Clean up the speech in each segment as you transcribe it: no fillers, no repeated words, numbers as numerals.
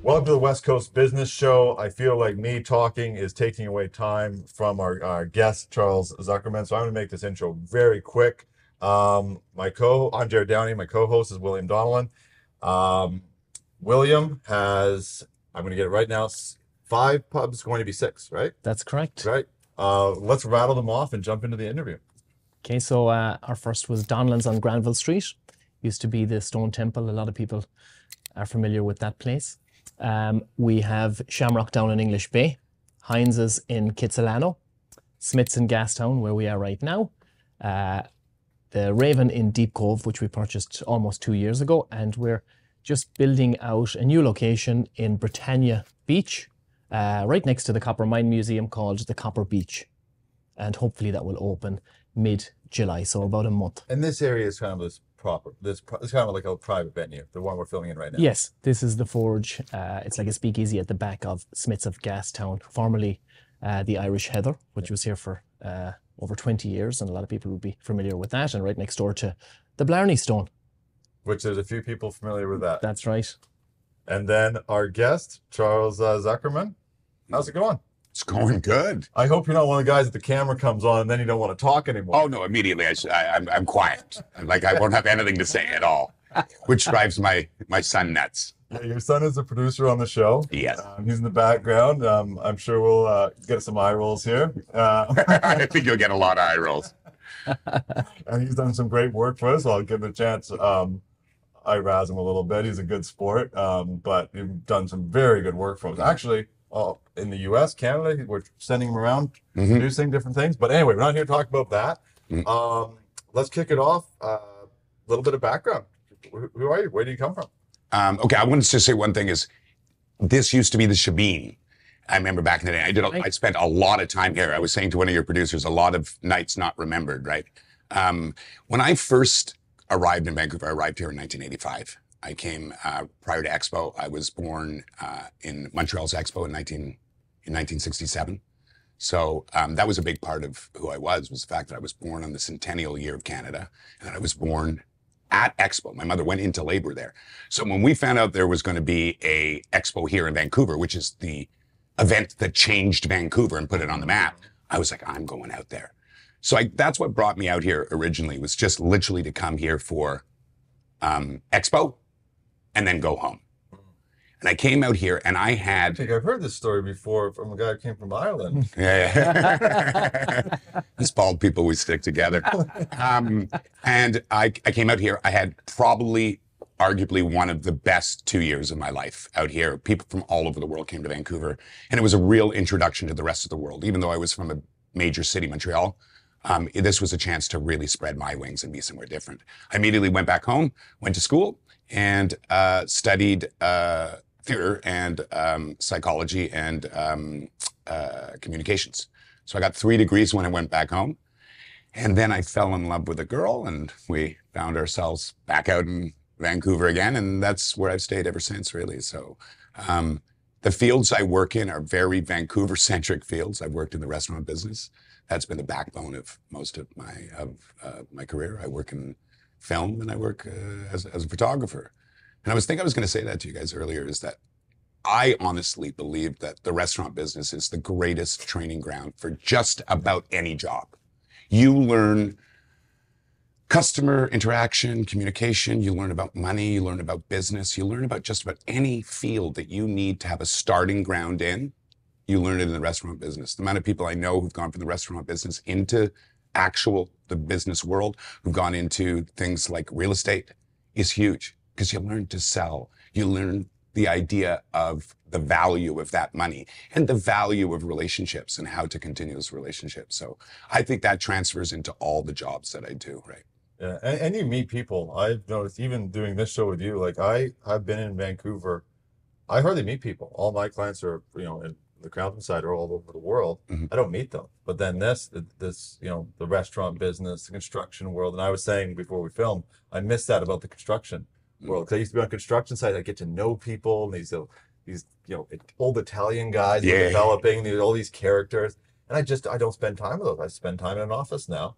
Welcome to the West Coast Business Show. I feel like me talking is taking away time from our guest, Charles Zuckermann. So I'm going to make this intro very quick. I'm Jared Downey. My co-host is William Donlan. William has, I'm going to get it right now, 5 pubs, going to be 6, right? That's correct. Right. Let's rattle them off and jump into the interview. Okay, so our first was Donlan's on Granville Street. Used to be the Stone Temple. A lot of people are familiar with that place. We have Shamrock down in English Bay, Heinz's in Kitsilano, Smith's in Gastown, where we are right now, the Raven in Deep Cove, which we purchased almost 2 years ago, and we're just building out a new location in Britannia Beach, right next to the Copper Mine Museum, called the Copper Beach, and hopefully that will open mid-July, so about a month. And this area is kind of this kind of like a private venue, the one we're filming in right now. Yes, this is the Forge. It's like a speakeasy at the back of Smith's of Gastown, formerly the Irish Heather, which was here for over 20 years, and a lot of people would be familiar with that, and right next door to the Blarney Stone. Which there's a few people familiar with that. That's right. And then our guest, Charles Zuckermann. How's it going? It's going good. I hope you're not one of the guys that the camera comes on and then you don't want to talk anymore. Oh, no, immediately I'm quiet. Like I won't have anything to say at all, which drives my son nuts. Yeah, your son is a producer on the show. Yes. He's in the background. I'm sure we'll get some eye rolls here. I think you'll get a lot of eye rolls. And he's done some great work for us, so I'll give him a chance. I razz him a little bit. He's a good sport, but he's done some very good work for us. Actually, in the U.S., Canada, we're sending him around, producing different things. But anyway, we're not here to talk about that. Let's kick it off. A little bit of background. Who are you? Where do you come from? Okay, I wanted to say one thing is, this used to be the Shebeen. I remember back in the day, I spent a lot of time here. I was saying to one of your producers, a lot of nights not remembered, right? When I first arrived in Vancouver, I arrived here in 1985. I came prior to Expo. I was born in Montreal's Expo in 1967. So that was a big part of who I was the fact that I was born on the centennial year of Canada, and I was born at Expo. My mother went into labor there. So when we found out there was going to be a Expo here in Vancouver, which is the event that changed Vancouver and put it on the map, I was like, I'm going out there. So that's what brought me out here originally, was just literally to come here for Expo and then go home. And I came out here and I had... I think I've heard this story before from a guy who came from Ireland. Yeah. These bald people, we stick together. And I came out here. I had probably, arguably, one of the best 2 years of my life out here. People from all over the world came to Vancouver. And it was a real introduction to the rest of the world. Even though I was from a major city, Montreal, this was a chance to really spread my wings and be somewhere different. I immediately went back home, went to school, and studied theater and psychology and communications. So I got 3 degrees when I went back home. And then I fell in love with a girl, and we found ourselves back out in Vancouver again. And that's where I've stayed ever since, really. So the fields I work in are very Vancouver-centric fields. I've worked in the restaurant business. That's been the backbone of most of my career. I work in film, and I work as a photographer. And I was going to say that to you guys earlier, is that I honestly believe that the restaurant business is the greatest training ground for just about any job. You learn customer interaction, communication, you learn about money, you learn about business, you learn about just about any field that you need to have a starting ground in. You learn it in the restaurant business. The amount of people I know who've gone from the restaurant business into the business world, who've gone into things like real estate, is huge, because you learn to sell. You learn the idea of the value of that money and the value of relationships and how to continue those relationships. So I think that transfers into all the jobs that I do, right? Yeah, and you meet people. I've noticed, even doing this show with you, like I've been in Vancouver. I hardly meet people. All my clients are, in the Crown side are all over the world. I don't meet them. But then this, the restaurant business, the construction world, and I was saying before we filmed, I miss that about the construction world. Because I used to be on construction sites, I get to know people, and these old Italian guys that are developing all these characters. And I don't spend time with those. I spend time in an office now.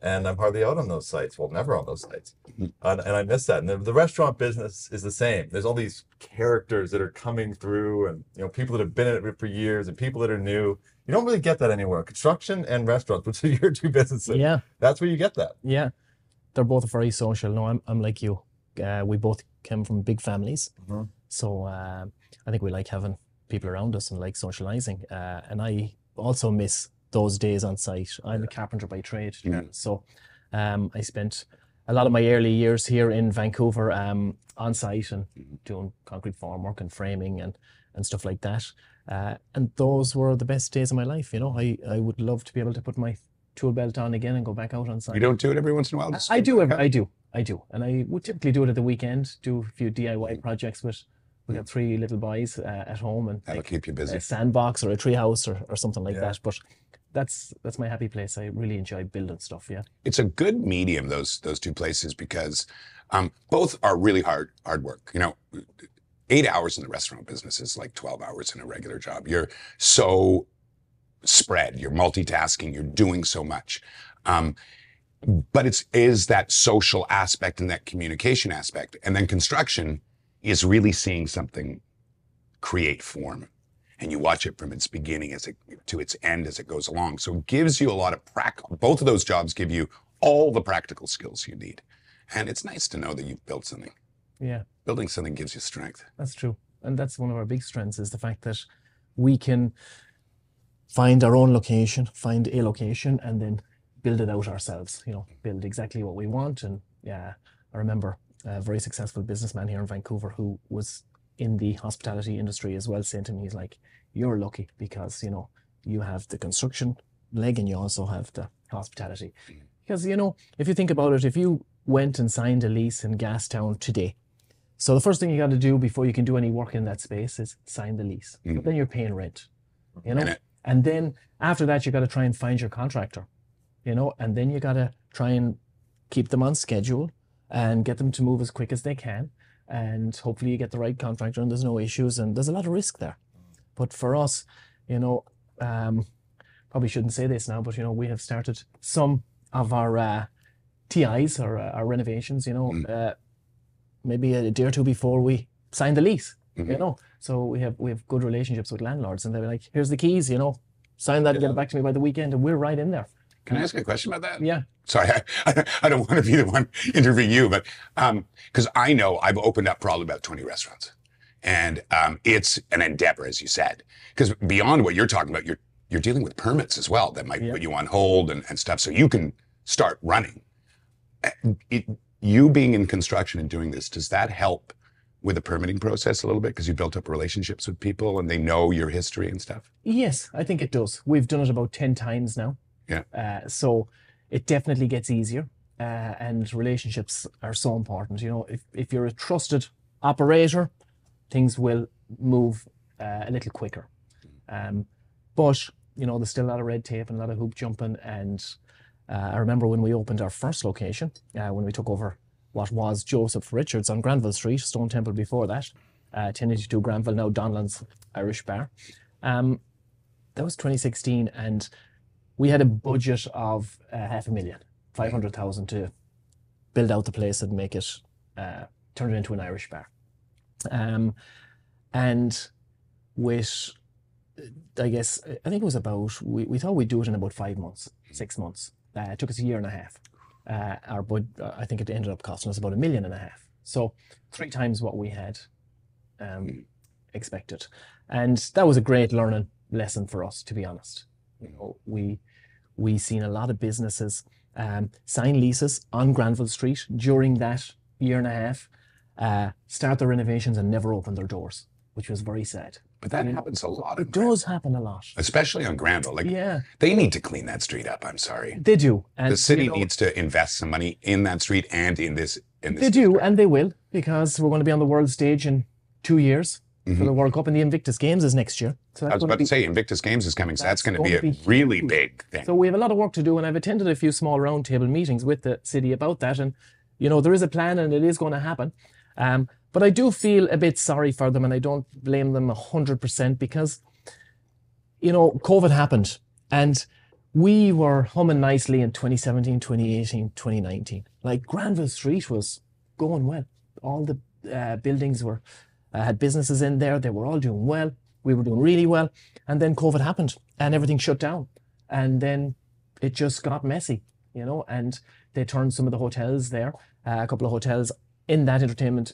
and I'm hardly out on those sites. Well, never on those sites. And I miss that. And the restaurant business is the same. There's all these characters that are coming through, and people that have been in it for years, and people that are new. You don't really get that anywhere. Construction and restaurants, which are your two businesses. Yeah. That's where you get that. Yeah. They're both very social. No, I'm like you. We both came from big families. So I think we like having people around us and like socializing. And I also miss those days on site. I'm a carpenter by trade. So I spent a lot of my early years here in Vancouver on site and doing concrete formwork and framing and stuff like that. And those were the best days of my life. I would love to be able to put my tool belt on again and go back out on site. You don't do it every once in a while? I do. And I would typically do it at the weekend, do a few DIY projects with. We got 3 little boys at home, and that'll keep you busy. A sandbox or a tree house or something like that. But that's my happy place. I really enjoy building stuff. Yeah, it's a good medium, those two places, because both are really hard work. 8 hours in the restaurant business is like 12 hours in a regular job. You're so spread. You're multitasking. You're doing so much. But it is that social aspect and that communication aspect, and then construction is really seeing something create form, and you watch it from its beginning to its end as it goes along. So it gives you a lot of both of those jobs give you all the practical skills you need. And it's nice to know that you've built something. Yeah. Building something gives you strength. That's true. And that's one of our big strengths, is the fact that we can find our own location, find a location, and then build it out ourselves, build exactly what we want. And I remember a very successful businessman here in Vancouver who was in the hospitality industry as well, saying to me, he's like, you're lucky because, you have the construction leg and you also have the hospitality. Because, if you think about it, if you went and signed a lease in Gastown today, so the first thing you got to do before you can do any work in that space is sign the lease. But then you're paying rent, and then after that, you got to try and find your contractor, and then you got to try and keep them on schedule and get them to move as quick as they can. And hopefully you get the right contractor and there's no issues, and there's a lot of risk there. But for us, probably shouldn't say this now, but, we have started some of our TIs or our renovations, maybe a day or two before we sign the lease, So we have good relationships with landlords, and they're like, here's the keys, sign that and get it back to me by the weekend, and we're right in there. Can I ask a question about that? Yeah. Sorry, I don't want to be the one interviewing you, but because I know I've opened up probably about 20 restaurants, and it's an endeavor, as you said, because beyond what you're talking about, you're dealing with permits as well that might put you on hold and stuff, so you can start running. You being in construction and doing this, does that help with the permitting process a little bit because you built up relationships with people and they know your history and stuff? Yes, I think it does. We've done it about 10 times now. Yeah. So it definitely gets easier, and relationships are so important. If you're a trusted operator, things will move a little quicker. But there's still a lot of red tape and a lot of hoop jumping. And I remember when we opened our first location, when we took over what was Joseph Richards on Granville Street, Stone Temple before that, 1082 Granville, now Donlan's Irish Bar. That was 2016, and we had a budget of $500,000 to build out the place and make it, turn it into an Irish bar. And with, I guess, I think it was about, we thought we'd do it in about 5 months, 6 months. It took us a year and a half. I think it ended up costing us about $1.5 million. So 3 times what we had expected. And that was a great learning lesson for us, to be honest. We seen a lot of businesses sign leases on Granville Street during that year and a half, start their renovations and never open their doors, which was very sad. But that happens a lot. It does happen a lot. Especially on Granville. They need to clean that street up, I'm sorry. They do. And the city needs to invest some money in that street and in this They do, and they will, because we're going to be on the world stage in 2 years for the World Cup, and the Invictus Games is next year. So I was about to say, Invictus Games is coming, so that's going to be a really big thing. So we have a lot of work to do, and I've attended a few small roundtable meetings with the city about that, and there is a plan and it is going to happen. But I do feel a bit sorry for them, and I don't blame them 100% because, COVID happened, and we were humming nicely in 2017, 2018, 2019. Like Granville Street was going well. All the buildings were had businesses in there. They were all doing well. We were doing really well. And then COVID happened and everything shut down. And then it just got messy, you know, and they turned some of the hotels there, a couple of hotels in that entertainment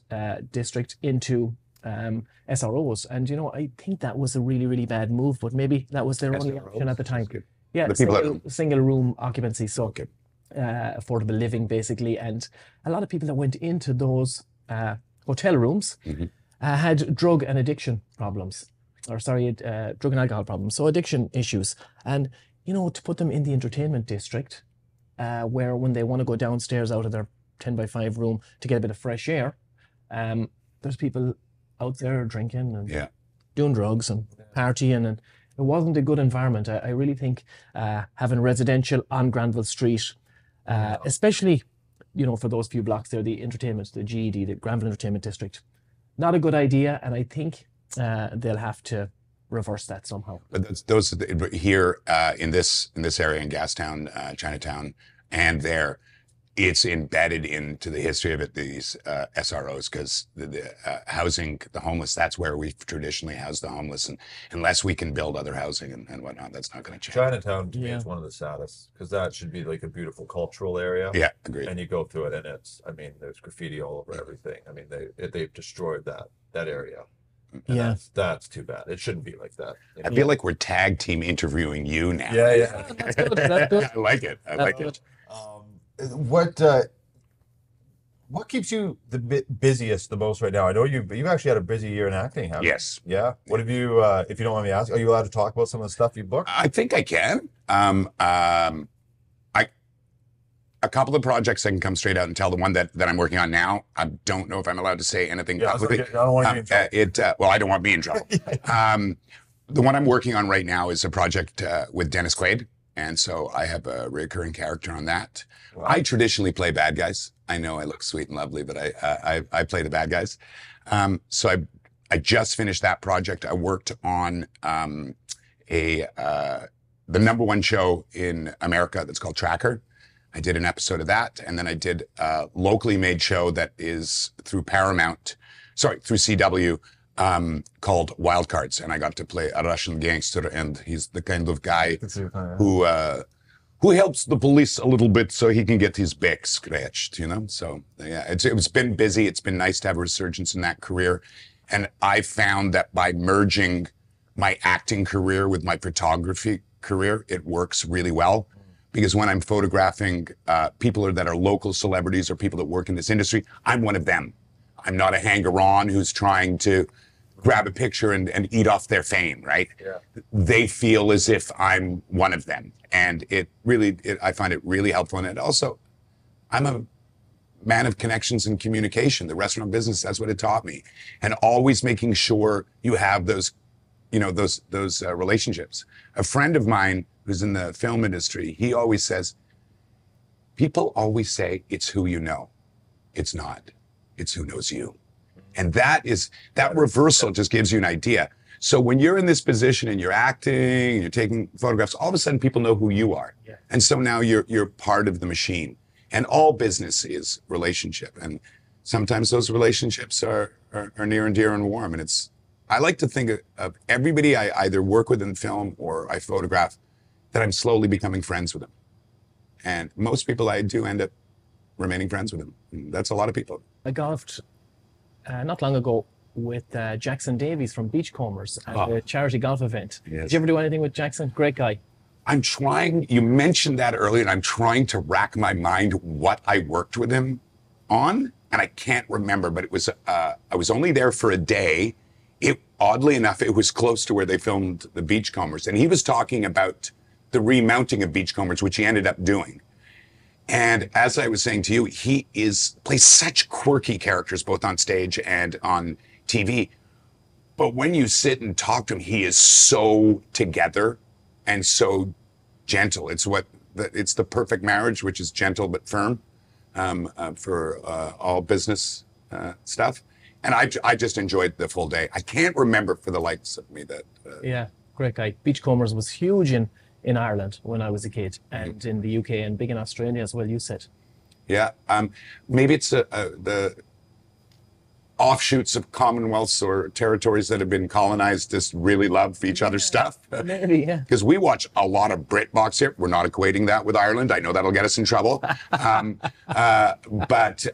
district into SROs. And, you know, I think that was a really, really bad move, but maybe that was their only option at the time. Yeah, The people single room occupancy, so affordable living basically. And a lot of people that went into those hotel rooms had drug and addiction problems, or sorry, drug and alcohol problems, so addiction issues. And, you know, to put them in the entertainment district, where when they want to go downstairs out of their 10 by 5 room to get a bit of fresh air, there's people out there drinking and doing drugs and partying, and it wasn't a good environment. I really think having residential on Granville Street, especially, you know, for those few blocks there, the entertainment, the GED, the Granville Entertainment District, not a good idea, and I think they'll have to reverse that somehow. But those here in this area in Gastown, Chinatown, and there, it's embedded into the history of it, these SROs, because the housing the homeless, that's where we've traditionally housed the homeless, and unless we can build other housing and whatnot, that's not going to change. Chinatown to me is one of the saddest, because that should be like a beautiful cultural area. Yeah, agreed. And you go through it, and it's, I mean, there's graffiti all over everything. I mean, they've destroyed that area. And that's too bad. It shouldn't be like that. You know? I feel like we're tag team interviewing you now. Yeah. That's good. That's good. I like it. I like it. What keeps you the busiest the most right now? I know you've actually had a busy year in acting, haven't you? Yes. Yeah. What have you, if you don't mind me asking, are you allowed to talk about some of the stuff you booked? I think I can. A couple of projects I can come straight out and tell. The one that I'm working on now, I don't know if I'm allowed to say anything publicly. I don't want to be in trouble. Well, I don't want to be in trouble. The one I'm working on right now is a project with Dennis Quaid. And so I have a recurring character on that. Wow. I traditionally play bad guys. I know I look sweet and lovely, but I play the bad guys. So I just finished that project. I worked on the #1 show in America that's called Tracker. I did an episode of that, and then I did a locally made show that is through through CW, called Wild Cards, and I got to play a Russian gangster, and he's the kind of guy who helps the police a little bit so he can get his back scratched, you know? So yeah, it's been busy. It's been nice to have a resurgence in that career. And I found that by merging my acting career with my photography career, it works really well. Because when I'm photographing people that are local celebrities or people that work in this industry, I'm one of them. I'm not a hanger-on who's trying to grab a picture and eat off their fame, right? Yeah. They feel as if I'm one of them. And I find it really helpful. And also, I'm a man of connections and communication. The restaurant business, that's what it taught me. And always making sure you have those, you know, those relationships. A friend of mine who's in the film industry, he always says, people always say it's who you know. It's not. It's who knows you. And that reversal just gives you an idea. So when you're in this position and you're acting, and you're taking photographs, all of a sudden people know who you are. Yeah. And so now you're part of the machine. And all business is relationship. And sometimes those relationships are near and dear and warm. And I like to think of everybody I either work with in film or I photograph, that I'm slowly becoming friends with them. And most people I do end up remaining friends with them. And that's a lot of people. I golfed not long ago with Jackson Davies from Beachcombers at a charity golf event. Yes. Did you ever do anything with Jackson? Great guy. I'm trying, you mentioned that earlier, and I'm trying to rack my mind what I worked with him on, and I can't remember, but it was, I was only there for a day. Oddly enough, it was close to where they filmed the Beachcombers, and he was talking about the remounting of Beachcombers, which he ended up doing. And as I was saying to you, he plays such quirky characters, both on stage and on TV. But when you sit and talk to him, he is so together and so gentle. It's the perfect marriage, which is gentle but firm for all business stuff. And I just enjoyed the full day. I can't remember for the likes of me that. Yeah, great guy. Beachcombers was huge in in Ireland when I was a kid, and in the UK, and big in Australia as well, you said. Yeah. Maybe it's the offshoots of commonwealths or territories that have been colonized just really love each other's stuff. Maybe, yeah. Because we watch a lot of BritBox here. We're not equating that with Ireland. I know that'll get us in trouble. But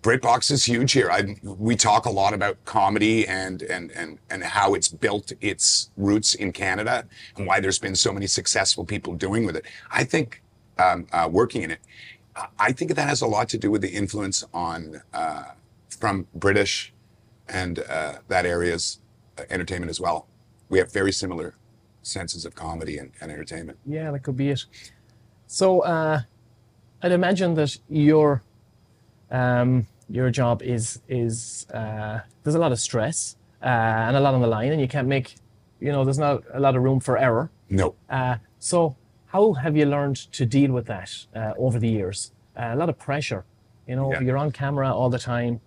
BritBox is huge here. We talk a lot about comedy and how it's built its roots in Canada and why there's been so many successful people doing with it. I think working in it, I think that has a lot to do with the influence on from British and that area's entertainment as well. We have very similar senses of comedy and entertainment. Yeah, that could be it. So I'd imagine that your job is there's a lot of stress and a lot on the line, and you can't make, there's not a lot of room for error. No. So how have you learned to deal with that over the years? A lot of pressure, you're on camera all the time.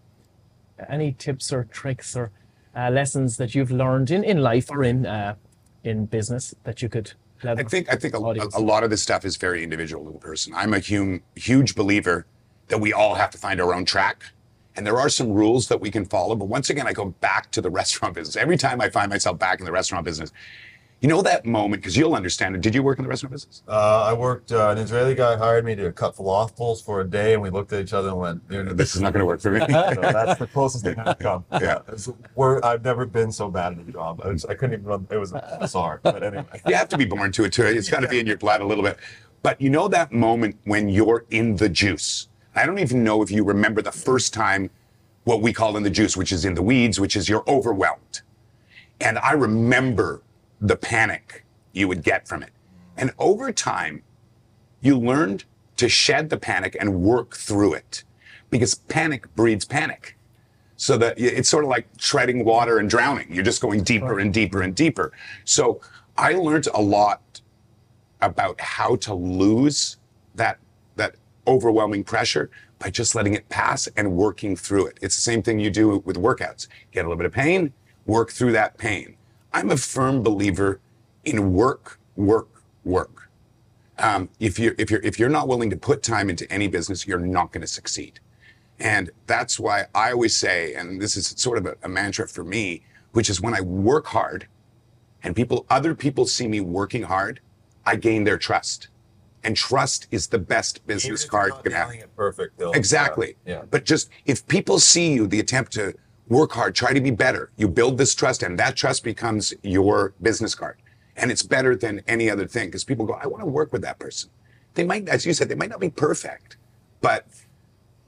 Any tips or tricks or lessons that you've learned in life or in business that you could let I think a lot of this stuff is very individual to the person. I'm a huge believer that we all have to find our own track. And there are some rules that we can follow. But once again, I go back to the restaurant business. Every time I find myself back in the restaurant business, that moment, because you'll understand it. Did you work in the restaurant business? I worked, an Israeli guy hired me to cut falafels for a day, and we looked at each other and went, this is not going to work for me. So that's the closest thing I've come. Yeah. I've never been so bad at a job. I couldn't even run. It was bizarre. But anyway. You have to be born to it, too. It's got to be in your blood a little bit. But that moment when you're in the juice. I don't even know if you remember the first time what we call in the juice, which is in the weeds, which is you're overwhelmed. And I remember the panic you would get from it. And over time, you learned to shed the panic and work through it, because panic breeds panic. So that it's sort of like treading water and drowning. You're just going deeper and deeper and deeper. So I learned a lot about how to lose that overwhelming pressure by just letting it pass and working through it. It's the same thing you do with workouts. Get a little bit of pain, work through that pain. I'm a firm believer in work. If you're not willing to put time into any business, you're not going to succeed. And that's why I always say, and this is sort of a mantra for me, which is when I work hard and other people see me working hard, I gain their trust. And trust is the best business card you can have. It perfect, though. Exactly. Yeah. But just if people see you, the attempt to work hard, try to be better, you build this trust, and that trust becomes your business card. And it's better than any other thing, because people go, I want to work with that person. They might, as you said, they might not be perfect, but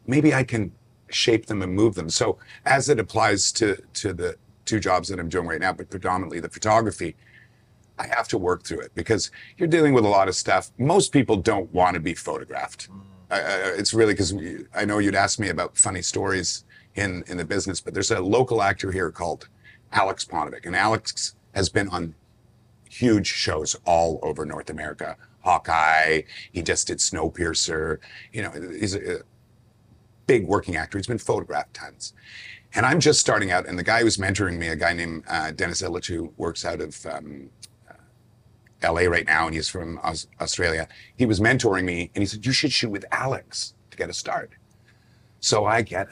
maybe I can shape them and move them. So as it applies to the two jobs that I'm doing right now, but predominantly the photography, I have to work through it, because you're dealing with a lot of stuff. Most people don't want to be photographed. It's really because I know you'd ask me about funny stories in the business, but there's a local actor here called Alex Ponovic, and Alex has been on huge shows all over North America. Hawkeye, he just did Snowpiercer. He's a big working actor. He's been photographed tons. And I'm just starting out, and the guy who's mentoring me, a guy named Dennis Illich, who works out of LA right now, and he's from Australia. He was mentoring me, and he said, you should shoot with Alex to get a start. So I get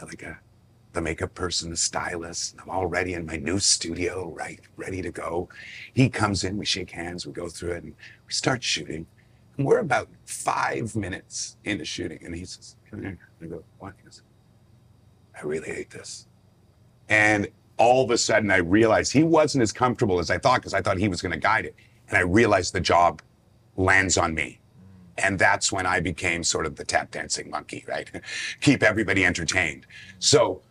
the makeup person, the stylist, and I'm all ready in my new studio, right, ready to go. He comes in, we shake hands, we go through it, and we start shooting. And we're about 5 minutes into shooting, and he says, come here. I go, what? He goes, I really hate this. And all of a sudden, I realized he wasn't as comfortable as I thought, because I thought he was going to guide it. And I realized the job lands on me. And that's when I became sort of the tap dancing monkey, right? Keep everybody entertained. So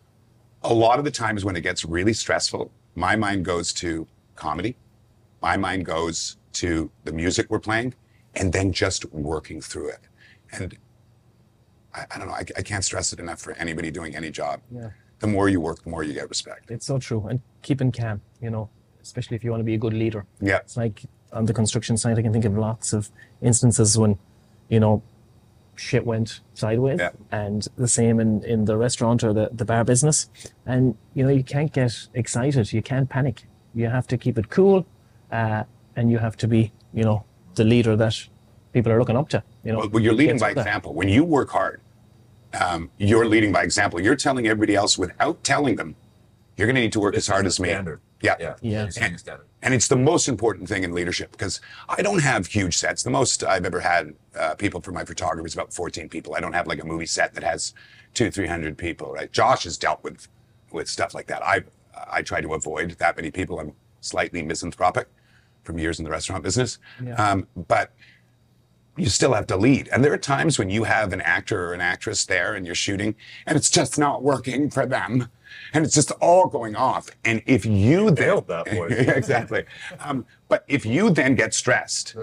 a lot of the times when it gets really stressful, my mind goes to comedy. My mind goes to the music we're playing, and then just working through it. And I don't know, I can't stress it enough for anybody doing any job. Yeah. The more you work, the more you get respect. It's so true. And keeping calm, especially if you want to be a good leader. Yeah. It's like on the construction site, I can think of lots of instances when, shit went sideways. Yeah. And the same in the restaurant or the bar business. And, you can't get excited. You can't panic. You have to keep it cool. And you have to be, the leader that people are looking up to. Well, you're leading by example. When you work hard, you're leading by example. You're telling everybody else without telling them, you're going to need to work as hard as me. Yeah. And it's the most important thing in leadership, because I don't have huge sets. The most I've ever had people for my photography is about 14 people. I don't have like a movie set that has 200-300 people, right? Josh has dealt with stuff like that. I try to avoid that many people. I'm slightly misanthropic from years in the restaurant business. But you still have to lead. And there are times when you have an actor or an actress there and you're shooting and it's just not working for them. And it's just all going off. And if you then... that voice. Exactly. But if you then get stressed,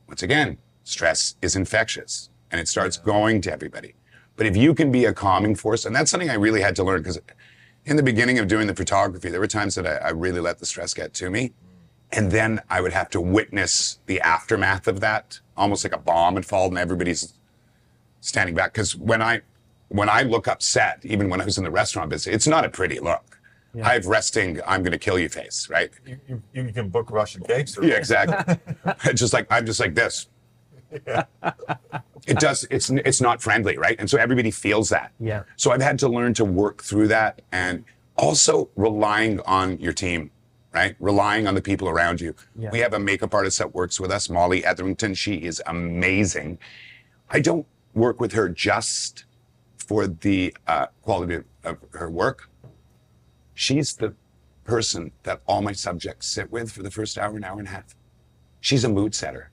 once again, stress is infectious and it starts going to everybody. But if you can be a calming force, and that's something I really had to learn, because in the beginning of doing the photography, there were times that I really let the stress get to me. And then I would have to witness the aftermath of that, almost like a bomb had fallen and everybody's standing back. Because when I look upset, even when I was in the restaurant business, it's not a pretty look. I have resting, I'm going to kill you face, right? You can book Russian gangsters. Yeah, exactly. I'm just like this. It's not friendly, right? And so everybody feels that. Yeah. So I've had to learn to work through that, and also relying on your team, right? Relying on the people around you. Yeah. We have a makeup artist that works with us, Molly Etherington. She is amazing. I don't work with her just for the quality of her work. She's the person that all my subjects sit with for the first hour and a half. She's a mood setter.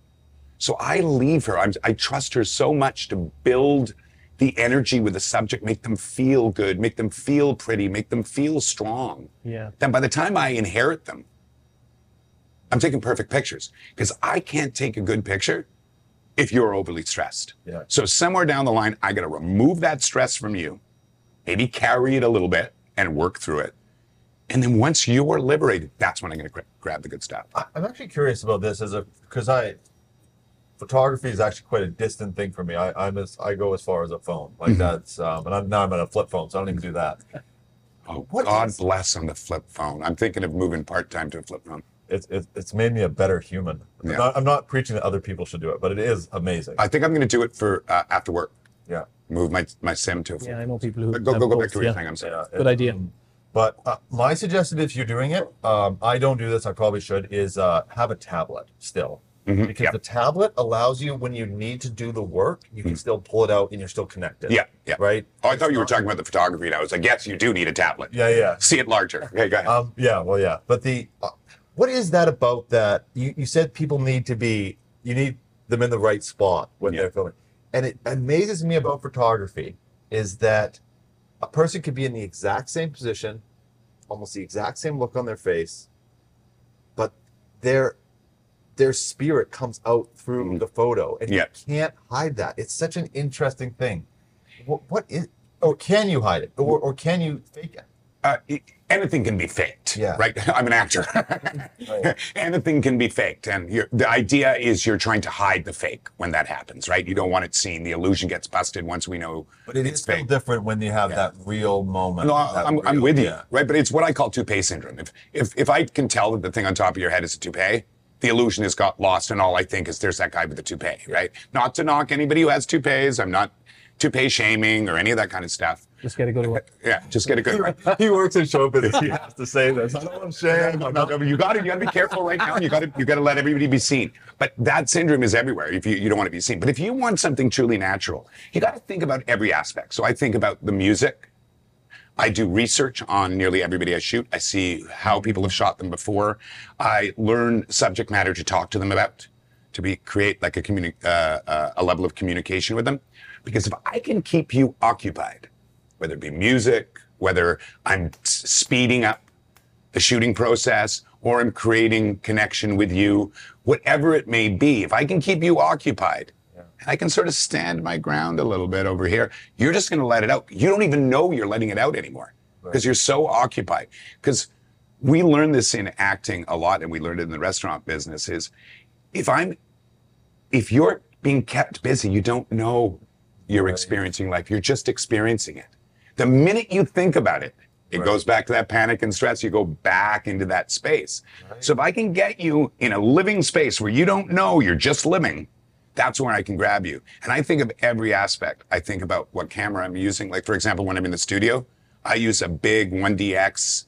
So I leave her. I trust her so much to build the energy with the subject, make them feel good, make them feel pretty, make them feel strong. Yeah. Then by the time I inherit them, I'm taking perfect pictures, because I can't take a good picture if you're overly stressed. Yeah. So somewhere down the line, I got to remove that stress from you, maybe carry it a little bit and work through it. And then once you're liberated, that's when I'm going to grab the good stuff. I'm actually curious about this because photography is actually quite a distant thing for me. I go as far as a phone, like that's, and I'm on a flip phone, so I don't even do that. Oh, God bless on the flip phone. I'm thinking of moving part-time to a flip phone. It's made me a better human. Yeah. I'm not preaching that other people should do it, but it is amazing. I think I'm going to do it for after work. Yeah. Move my sim to a flip Yeah, I phone. know people who But go have back to both, your thing. I'm sorry. Good idea. But my suggestion, if you're doing it, I don't do this, I probably should, is have a tablet still. Because the tablet allows you, when you need to do the work, you can still pull it out and you're still connected. Yeah. Right? Oh, I thought you were talking about the photography, and I was like, yes, you do need a tablet. Yeah. See it larger. Okay, go ahead. Yeah. But what is that about that? You said people need you need them in the right spot when they're filming. And it amazes me about photography is that a person could be in the exact same position, almost the exact same look on their face, but their spirit comes out through the photo, and you can't hide that. It's such an interesting thing. What is, or can you hide it, or can you fake it? Anything can be faked, Yeah. right? I'm an actor. Right. Anything can be faked, and the idea is you're trying to hide the fake when that happens, right? You don't want it seen. The illusion gets busted once we know But it it's is still fake. different when you have that real moment. No, that I'm with you, yeah. right? But it's what I call toupee syndrome. If I can tell that the thing on top of your head is a toupee, the illusion has got lost, and all I think is there's that guy with the toupee, right? Not to knock anybody who has toupees. I'm not toupee shaming or any of that kind of stuff. Just get a good one. Yeah, just get a good one. He works in show business. He has to say this. I don't want to shame. You got to be careful right now. You got to let everybody be seen. But that syndrome is everywhere. If you don't want to be seen. But if you want something truly natural, you got to think about every aspect. So I think about the music. I do research on nearly everybody I shoot. I see how people have shot them before. I learn subject matter to talk to them about, to create like a level of communication with them. Because if I can keep you occupied, whether it be music, whether I'm speeding up the shooting process, or I'm creating connection with you, whatever it may be, if I can keep you occupied, I can sort of stand my ground a little bit over here, you're just going to let it out. You don't even know you're letting it out anymore because you're so occupied. Because we learn this in acting a lot, and we learned it in the restaurant business, is if you're being kept busy, you don't know you're experiencing life. You're just experiencing it. The minute you think about it, It Right. goes back to that panic and stress. You go back into that space. So if I can get you in a living space where you don't know, you're just living, that's where I can grab you. And I think of every aspect. I think about what camera I'm using. Like, for example, when I'm in the studio, I use a big 1DX,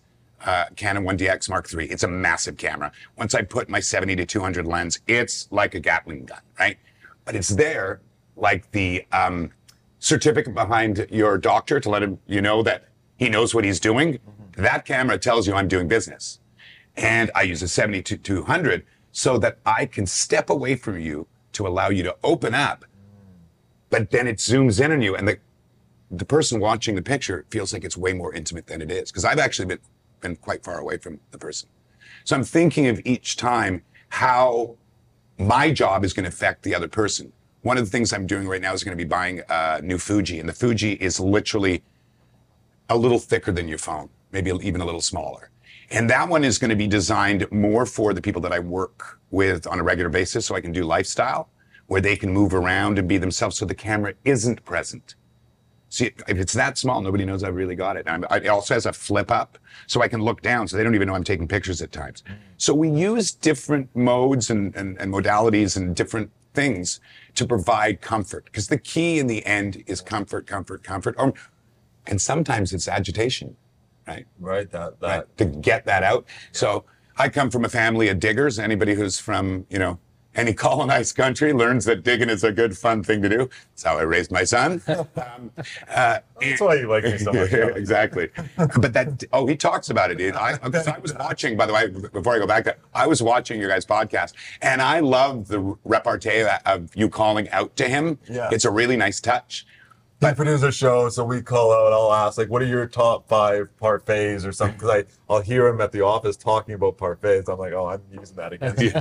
Canon 1DX Mark III. It's a massive camera. Once I put my 70 to 200 lens, it's like a Gatling gun, right? But it's there like the certificate behind your doctor to let him, know that he knows what he's doing. That camera tells you I'm doing business. And I use a 70 to 200 so that I can step away from you to allow you to open up. But then it zooms in on you, and the person watching the picture feels like it's way more intimate than it is. Because I've actually been quite far away from the person. So I'm thinking of each time how my job is going to affect the other person. One of the things I'm doing right now is going to be buying a new Fuji. And the Fuji is literally a little thicker than your phone, maybe even a little smaller. And that one is going to be designed more for the people that I work with on a regular basis, so I can do lifestyle, where they can move around and be themselves, so the camera isn't present. See, if it's that small, nobody knows I've really got it. It also has a flip up, so I can look down, so they don't even know I'm taking pictures at times. So we use different modes and modalities and different things to provide comfort, because the key in the end is comfort, comfort, comfort. And sometimes it's agitation, right? Right. That. Right, to get that out. Yeah. So I come from a family of diggers. Anybody who's from, any colonized country learns that digging is a good, fun thing to do. That's how I raised my son. That's why you like me so much. Exactly. But he talks about it, dude. I was watching, by the way, before I go back, I was watching your guys' podcast, and I love the repartee of you calling out to him. Yeah. It's a really nice touch. He produces a show, so we call out, I'll ask, like, what are your top 5 parfaits or something? Because I'll hear him at the office talking about parfaits. I'm like, oh, I'm using that against you.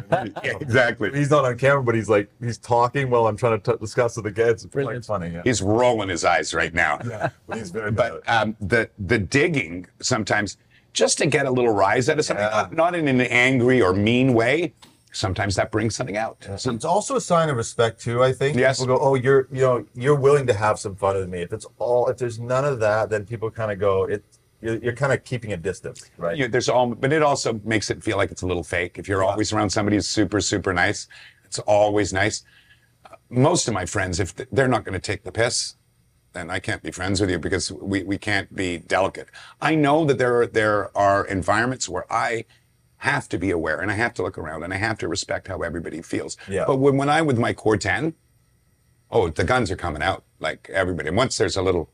Yeah, exactly. He's not on camera, but he's talking while I'm trying to discuss with the kids. It's quite funny. Yeah. He's rolling his eyes right now. Yeah, but he's very But the digging, sometimes, just to get a little rise out of something, not in an angry or mean way, sometimes that brings something out. Yeah. So it's also a sign of respect too, I think. Yes. People go, oh, you're willing to have some fun with me. If there's none of that, then people kind of go, you're kind of keeping a distance, right? But it also makes it feel like it's a little fake. If you're always around somebody who's super, super nice, it's always nice. Most of my friends, if they're not going to take the piss, then I can't be friends with you, because we can't be delicate. I know that there are environments where I have to be aware, and I have to look around, and I have to respect how everybody feels. Yeah. But when I'm with my Core 10, the guns are coming out, like everybody. And once there's a little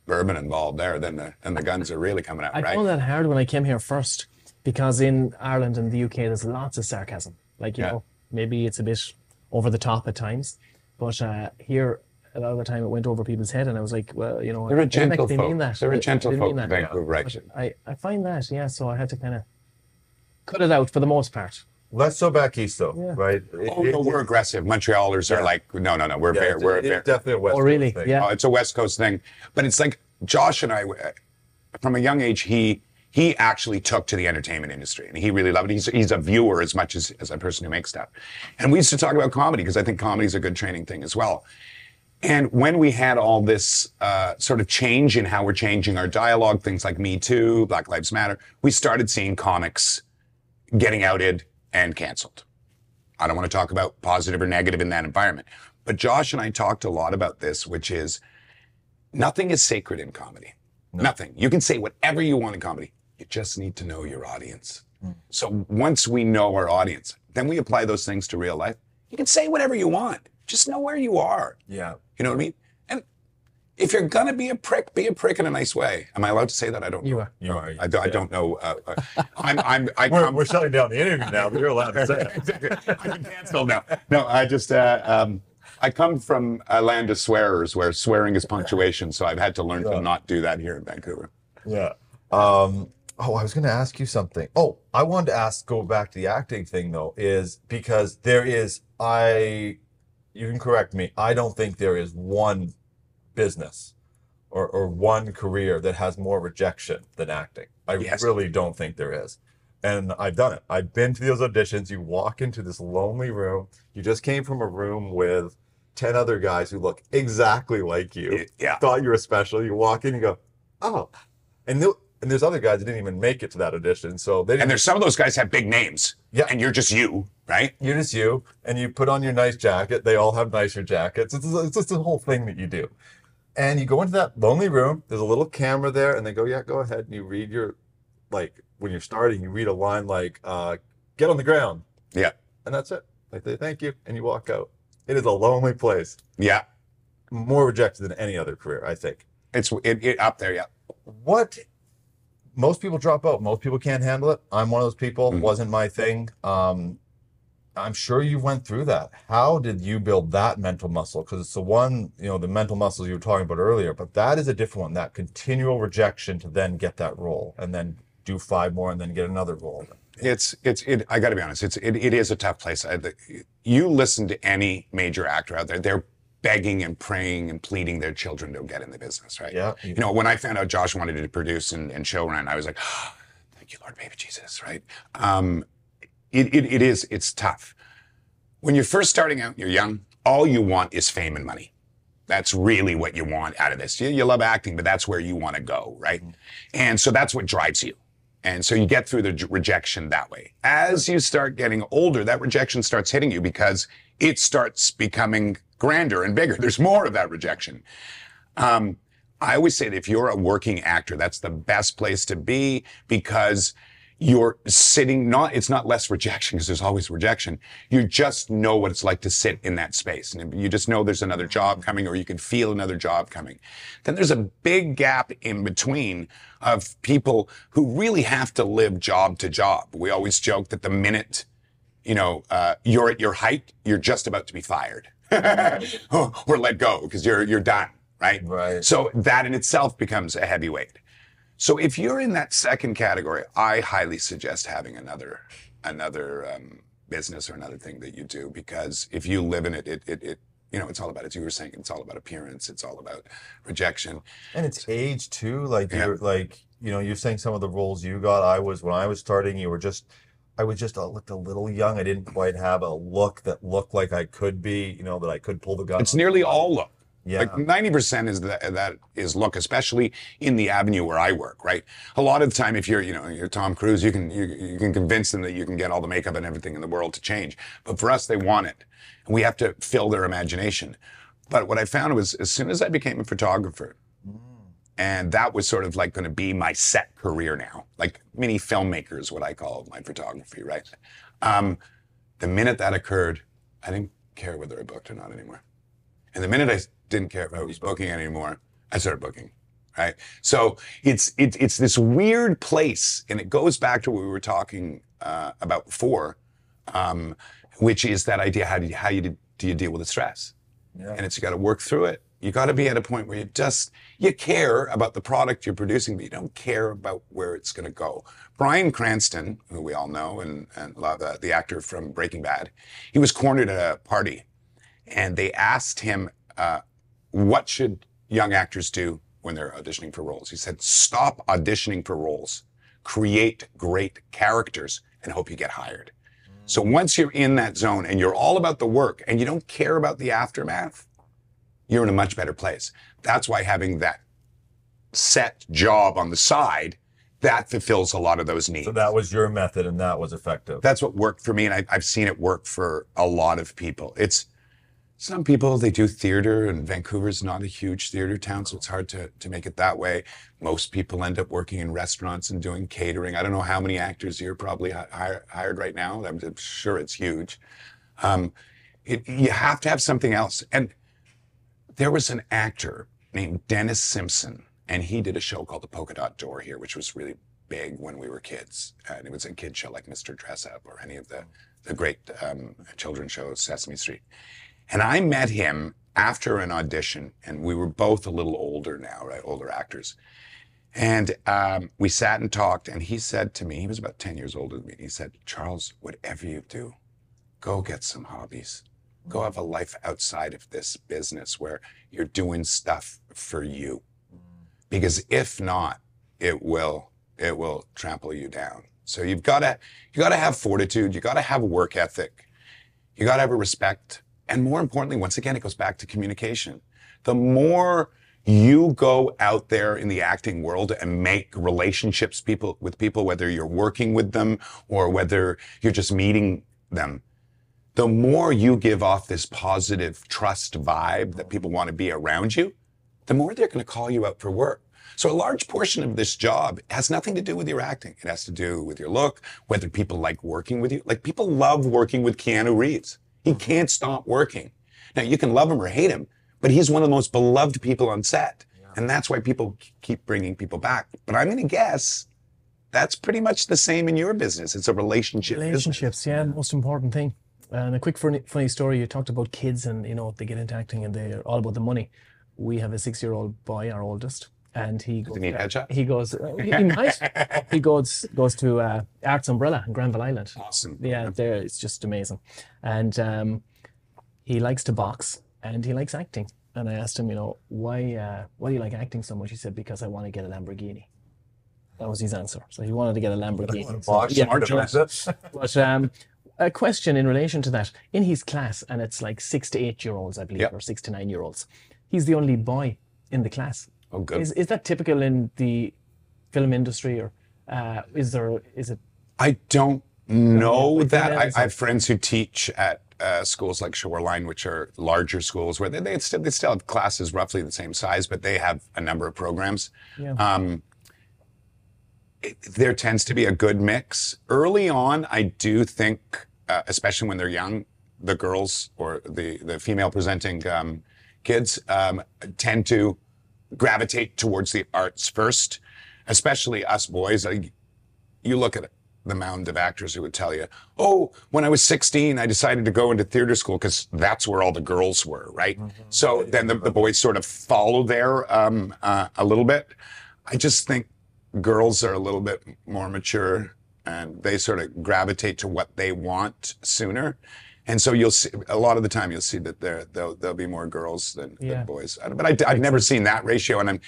bourbon involved there, then the guns are really coming out, I right? found that hard when I came here first, because in Ireland and the UK, there's lots of sarcasm. Like, maybe it's a bit over the top at times, but here, a lot of the time it went over people's head, and I was like, well, They're a gentle they folk. mean that. They're a gentle folk, that. Vancouver, right? But I find that, so I had to kind of cut it out for the most part. Less so back east, though, right? No, we're aggressive. Montrealers are like, no, we're it's definitely a West Coast really? thing. Yeah. It's a West Coast thing. But it's like Josh and I, from a young age, he actually took to the entertainment industry, and he really loved it. He's a viewer as much as a person who makes stuff. And we used to talk about comedy, because I think comedy is a good training thing as well. And when we had all this sort of change in how we're changing our dialogue, things like Me Too, Black Lives Matter, we started seeing comics getting outed and canceled. I don't want to talk about positive or negative in that environment. But Josh and I talked a lot about this, which is nothing is sacred in comedy. No. Nothing. You can say whatever you want in comedy. You just need to know your audience. So once we know our audience, then we apply those things to real life. You can say whatever you want. Just know where you are. Yeah. You know what I mean? And if you're going to be a prick in a nice way. Am I allowed to say that? I don't know. You are. You are. I don't know. We're shutting down the interview now, but you're allowed to say it. I've been canceled now. No, I just, I come from a land of swearers where swearing is punctuation, so I've had to learn to not do that here in Vancouver. Yeah. I was going to ask you something. Oh, I wanted to go back to the acting thing, though, is because you can correct me, I don't think there is one business or one career that has more rejection than acting. I really don't think there is. And I've done it. I've been to those auditions. You walk into this lonely room. You just came from a room with 10 other guys who look exactly like you. Yeah. Thought you were special. You walk in, you go, oh. And there's other guys that didn't even make it to that audition. So they And didn't, there's some of those guys have big names. Yeah. And you're just you, right? you're just you, and you put on your nice jacket. They all have nicer jackets. It's just a whole thing that you do. And you go into that lonely room. There's a little camera there, and they go, yeah, go ahead. And you read your, like, when you're starting, you read a line like, get on the ground. Yeah. And that's it. Like, they thank you, and you walk out. It is a lonely place. Yeah. More rejected than any other career, I think. It's it up there, yeah. What most people drop out. Most people can't handle it. I'm one of those people. Wasn't my thing. I'm sure you went through that. How did you build that mental muscle? Because it's the one, the mental muscles you were talking about earlier, but that is a different one, that continual rejection to then get that role and then do 5 more and then get another role. I got to be honest, it is a tough place. You listen to any major actor out there, they're begging and praying and pleading their children to get in the business, right? Yeah. When I found out Josh wanted to produce and showrun, I was like, oh, thank you, Lord, baby Jesus, right? It's tough. When you're first starting out, you're young, all you want is fame and money. That's really what you want out of this. You love acting, but that's where you want to go, right? And so that's what drives you. And so you get through the rejection that way. As you start getting older, that rejection starts hitting you because it starts becoming grander and bigger. There's more of that rejection. I always say that if you're a working actor, that's the best place to be because you're sitting, it's not less rejection because there's always rejection. You just know what it's like to sit in that space. And you just know there's another job coming or you can feel another job coming. Then there's a big gap in between of people who really have to live job to job. We always joke that the minute, you're at your height, you're just about to be fired or let go because you're done, right? Right. So that in itself becomes a heavyweight. So if you're in that second category, I highly suggest having another business or another thing that you do, because if you live in it, it's all about, as you were saying, it's all about appearance. It's all about rejection. And it's age too. Like Yeah. you're saying some of the roles you got. When I was starting, I looked a little young. I didn't quite have a look that looked like I could be, that I could pull the gun. It's nearly all look. Yeah. Like 90% is that is look, especially in the avenue where I work, right? A lot of the time, if you're Tom Cruise, you can convince them that you can get all the makeup and everything in the world to change. But for us, they want it. And we have to fill their imagination. But what I found was as soon as I became a photographer, and that was sort of like going to be my set career now, like mini filmmaker is what I call my photography, right? The minute that occurred, I didn't care whether I booked or not anymore. And the minute I didn't care if I was booking anymore, I started booking, right? So it's this weird place, and it goes back to what we were talking about before, which is that idea: how do you deal with the stress? Yeah. And you got to work through it. You got to be at a point where you care about the product you're producing, but you don't care about where it's going to go. Bryan Cranston, who we all know and love, the actor from Breaking Bad, he was cornered at a party. And they asked him, what should young actors do when they're auditioning for roles? He said, stop auditioning for roles, create great characters, and hope you get hired. So once you're in that zone and you're all about the work and you don't care about the aftermath, you're in a much better place. That's why having that set job on the side, that fulfills a lot of those needs. So that was your method and that was effective. That's what worked for me, and I've seen it work for a lot of people. Some people, they do theater, and Vancouver's not a huge theater town, so it's hard to make it that way. Most people end up working in restaurants and doing catering. I don't know how many actors you're probably hired right now. I'm sure it's huge. You have to have something else. And there was an actor named Dennis Simpson, and he did a show called The Polka Dot Door here, which was really big when we were kids. And it was a kid show like Mr. Dress Up or any of the great children's shows, Sesame Street. And I met him after an audition, and we were both a little older now, right? Older actors. And we sat and talked, and he said to me, he was about 10 years older than me, and he said, Charles, whatever you do, go get some hobbies. Go have a life outside of this business where you're doing stuff for you. Because if not, it will trample you down. So you gotta have fortitude, you gotta have work ethic, you gotta have a respect. And more importantly, once again, it goes back to communication. The more you go out there in the acting world and make relationships with people, whether you're working with them or whether you're just meeting them, the more you give off this positive trust vibe that people want to be around you, the more they're going to call you out for work. So a large portion of this job has nothing to do with your acting. It has to do with your look, whether people like working with you. Like, people love working with Keanu Reeves. He can't stop working. Now, you can love him or hate him, but he's one of the most beloved people on set. And that's why people keep bringing people back. But I'm going to guess that's pretty much the same in your business. It's a relationship Relationships, yeah, the most important thing. And a quick funny story, you talked about kids and, you know, they get into acting and they're all about the money. We have a 6-year-old boy, our oldest, and he goes, he goes, he might. He goes to Arts Umbrella in Granville Island. Awesome. Yeah, there, it's just amazing. And he likes to box and he likes acting. And I asked him, you know, why do you like acting so much? He said, because I want to get a Lamborghini. That was his answer. So he wanted to get a Lamborghini. But a question in relation to that, in his class, and it's like 6 to 8 year olds, I believe, or 6 to 9 year olds. He's the only boy in the class. Oh, good. Is that typical in the film industry, or is it? I don't know that. I have friends who teach at schools like Shoreline, which are larger schools, where they still have classes roughly the same size, but they have a number of programs. Yeah. There tends to be a good mix. Early on, I do think, especially when they're young, the girls or the female presenting kids tend to gravitate towards the arts first, especially us boys. You look at the mound of actors who would tell you, oh, when I was 16, I decided to go into theater school because that's where all the girls were, right? Mm-hmm. So then the boys sort of follow there a little bit. I just think girls are a little bit more mature and they sort of gravitate to what they want sooner. And so you'll see, a lot of the time you'll see that there'll be more girls than boys. But I've never seen that ratio, and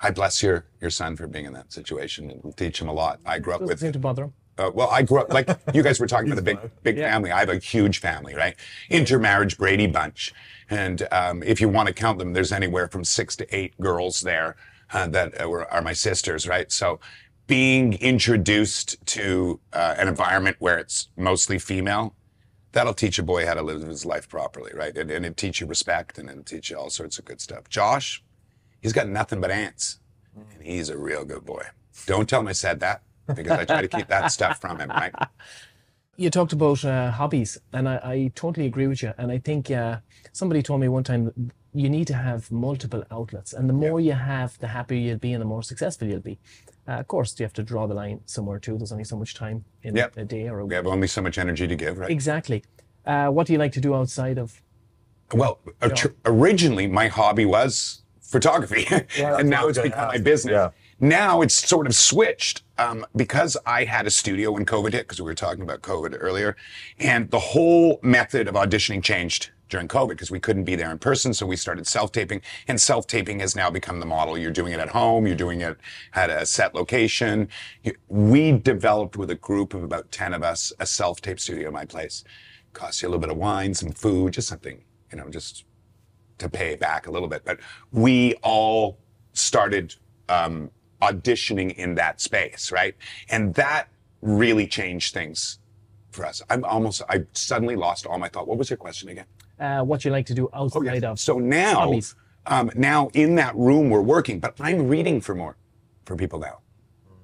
I bless your son for being in that situation and teach him a lot. I grew up with. Doesn't seem to bother him. Well, I grew up, like you guys were talking about a big family. I have a huge family, right? Intermarriage Brady bunch. And if you want to count them, there's anywhere from 6 to 8 girls there that are my sisters, right? So being introduced to an environment where it's mostly female, that'll teach a boy how to live his life properly, right? And it'll teach you respect, and it'll teach you all sorts of good stuff. Josh, he's got nothing but ants, and he's a real good boy. Don't tell him I said that, because I try to keep that stuff from him, right? You talked about hobbies, and I totally agree with you. And I think somebody told me one time that you need to have multiple outlets, and the more you have, the happier you'll be and the more successful you'll be. Of course, you have to draw the line somewhere too. There's only so much time in a day or a week. We have only so much energy to give, right? Exactly. What do you like to do outside of? Well, originally my hobby was photography, and now it's become my business. Yeah. Now it's sort of switched because I had a studio when COVID hit, because we were talking about COVID earlier, and the whole method of auditioning changed during COVID because we couldn't be there in person. So we started self-taping, and self-taping has now become the model. You're doing it at home. You're doing it at a set location. We developed with a group of about 10 of us a self-tape studio at my place. Costs you a little bit of wine, some food, just something, just to pay back a little bit. But we all started auditioning in that space, right? And that really changed things for us. I suddenly lost all my thought. What was your question again? What you like to do outside of so now, hobbies. Now in that room we're working, but I'm reading for people now.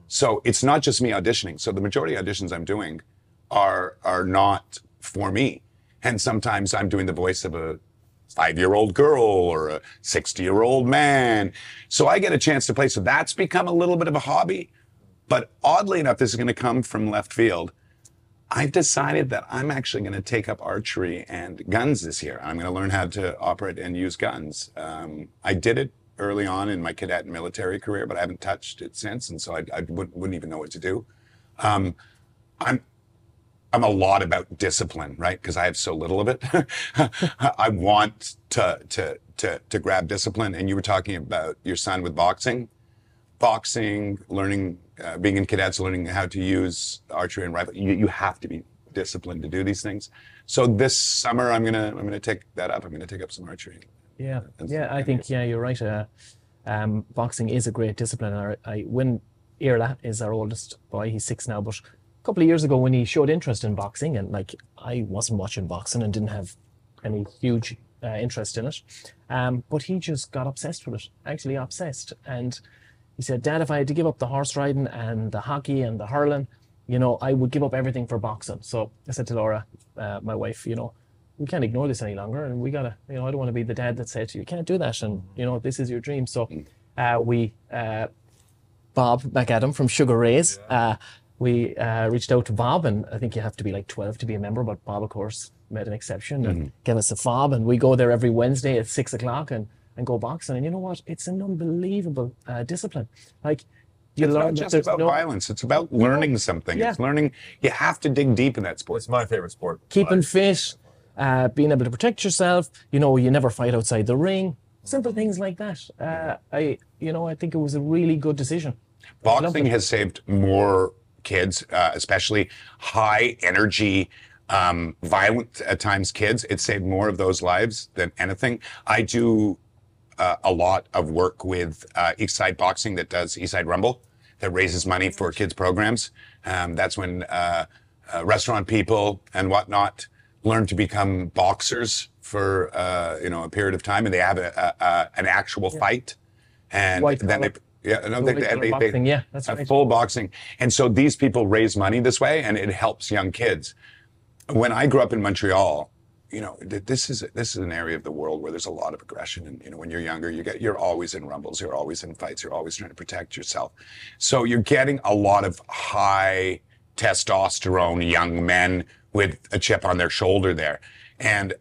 So it's not just me auditioning. So the majority of auditions I'm doing are not for me. And sometimes I'm doing the voice of a 5-year-old girl or a 60-year-old man. So I get a chance to play. So that's become a little bit of a hobby. But oddly enough, this is going to come from left field. I've decided that I'm actually going to take up archery and guns this year. I'm going to learn how to operate and use guns. I did it early on in my cadet and military career, but I haven't touched it since, and so I wouldn't even know what to do. I'm a lot about discipline, right? Because I have so little of it. I want to grab discipline. And you were talking about your son with boxing, learning, being in cadets, learning how to use archery and rifle. You have to be disciplined to do these things. So this summer, I'm gonna take that up. I'm gonna take up some archery. Yeah, I think you're right. Boxing is a great discipline. When Irla is our oldest boy, he's 6 now, but a couple of years ago when he showed interest in boxing, and like I wasn't watching boxing and didn't have any huge interest in it, but he just got obsessed with it, actually obsessed. And he said, Dad, if I had to give up the horse riding and the hockey and the hurling, you know, I would give up everything for boxing. So I said to Laura, my wife, you know, we can't ignore this any longer, and we gotta, you know, I don't want to be the dad that said, you can't do that, and you know, this is your dream. So we Bob McAdam from Sugar Ray's, we reached out to Bob, and I think you have to be like 12 to be a member, but Bob, of course, made an exception and gave us a fob, and we go there every Wednesday at 6 o'clock and go boxing. And you know what? It's an unbelievable discipline. Like, you It's learn not that just there's about no violence. It's about learning something. Yeah. It's learning. You have to dig deep in that sport. It's my favorite sport. keeping fit, being able to protect yourself. You know, you never fight outside the ring. Simple things like that. I think it was a really good decision. Boxing has saved more kids, especially high energy, violent at times kids. It saved more of those lives than anything. I do a lot of work with Eastside Boxing that does Eastside Rumble, that raises money for kids programs. That's when restaurant people and whatnot learn to become boxers for a period of time, and they have an actual fight, and White then collar. Boxing, yeah, that's right. full boxing. And so these people raise money this way, and it helps young kids. When I grew up in Montreal, you know, this is an area of the world where there's a lot of aggression, and you know, when you're younger, you're always in rumbles, you're always in fights, you're always trying to protect yourself. So you're getting a lot of high testosterone young men with a chip on their shoulder there. And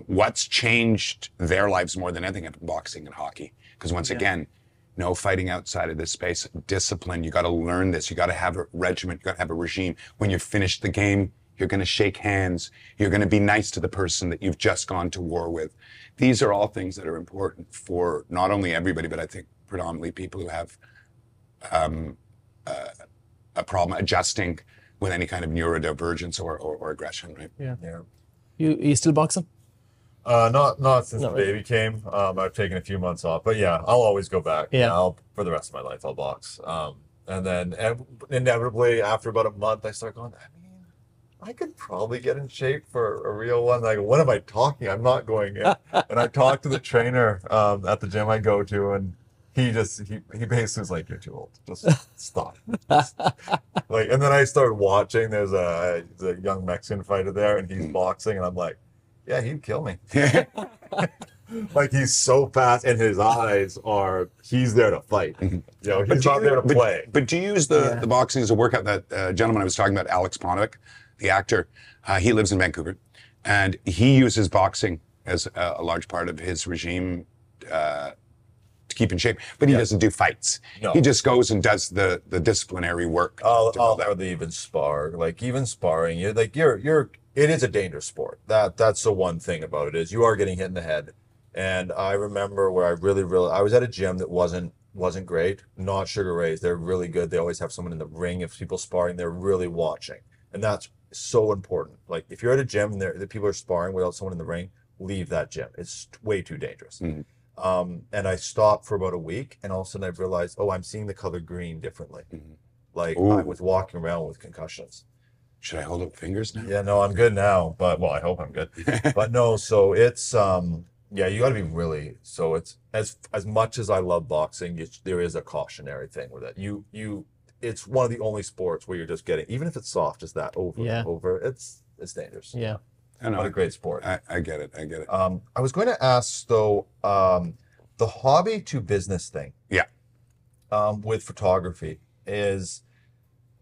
what's changed their lives more than anything have been boxing and hockey, because once again, no fighting outside of this space. Discipline. You got to learn this. You got to have a regiment. You got to have a regime. When you're finished the game, you're going to shake hands. You're going to be nice to the person that you've just gone to war with. These are all things that are important for not only everybody, but I think predominantly people who have a problem adjusting with any kind of neurodivergence or aggression, right? Yeah. Yeah. You still boxing? Not since Not the baby came. I've taken a few months off, but yeah, I'll always go back. Yeah. For the rest of my life, I'll box. And then inevitably, after about a month, I start going, I mean, I could probably get in shape for a real one. Like, what am I talking? I'm not going in. And I talked to the trainer at the gym I go to, and he basically was like, you're too old. Just stop. Like, and then I started watching. There's a young Mexican fighter there, and he's boxing, and I'm like, yeah, he'd kill me. Like, he's so fast, and his eyes are, he's there to fight. You know, he's not there to play. But do you use the boxing as a workout? That gentleman I was talking about, Alex Ponovic, the actor, he lives in Vancouver, and he uses boxing as a large part of his regime to keep in shape. But he doesn't do fights. No. He just goes and does the disciplinary work. I'll hardly even spar. Like, even sparring, it is a dangerous sport. That's the one thing about it, is you are getting hit in the head. And I remember where I was at a gym that wasn't great, not Sugar Ray's. They're really good. They always have someone in the ring. If people sparring, they're really watching. And that's so important. Like, if you're at a gym and the people are sparring without someone in the ring, leave that gym. It's way too dangerous. And I stopped for about a week, and all of a sudden I realized, I'm seeing the color green differently. Like, I was walking around with concussions. Should I hold up fingers now? Yeah, no, I'm good now, but I hope I'm good. But no, so it's you got to be really, so it's as much as I love boxing, there is a cautionary thing with it. It's one of the only sports where you're just getting, even if it's soft, just that over and over, it's dangerous. Yeah. I know. What a great sport. I get it. I get it. I was going to ask though, the hobby to business thing. Yeah. With photography is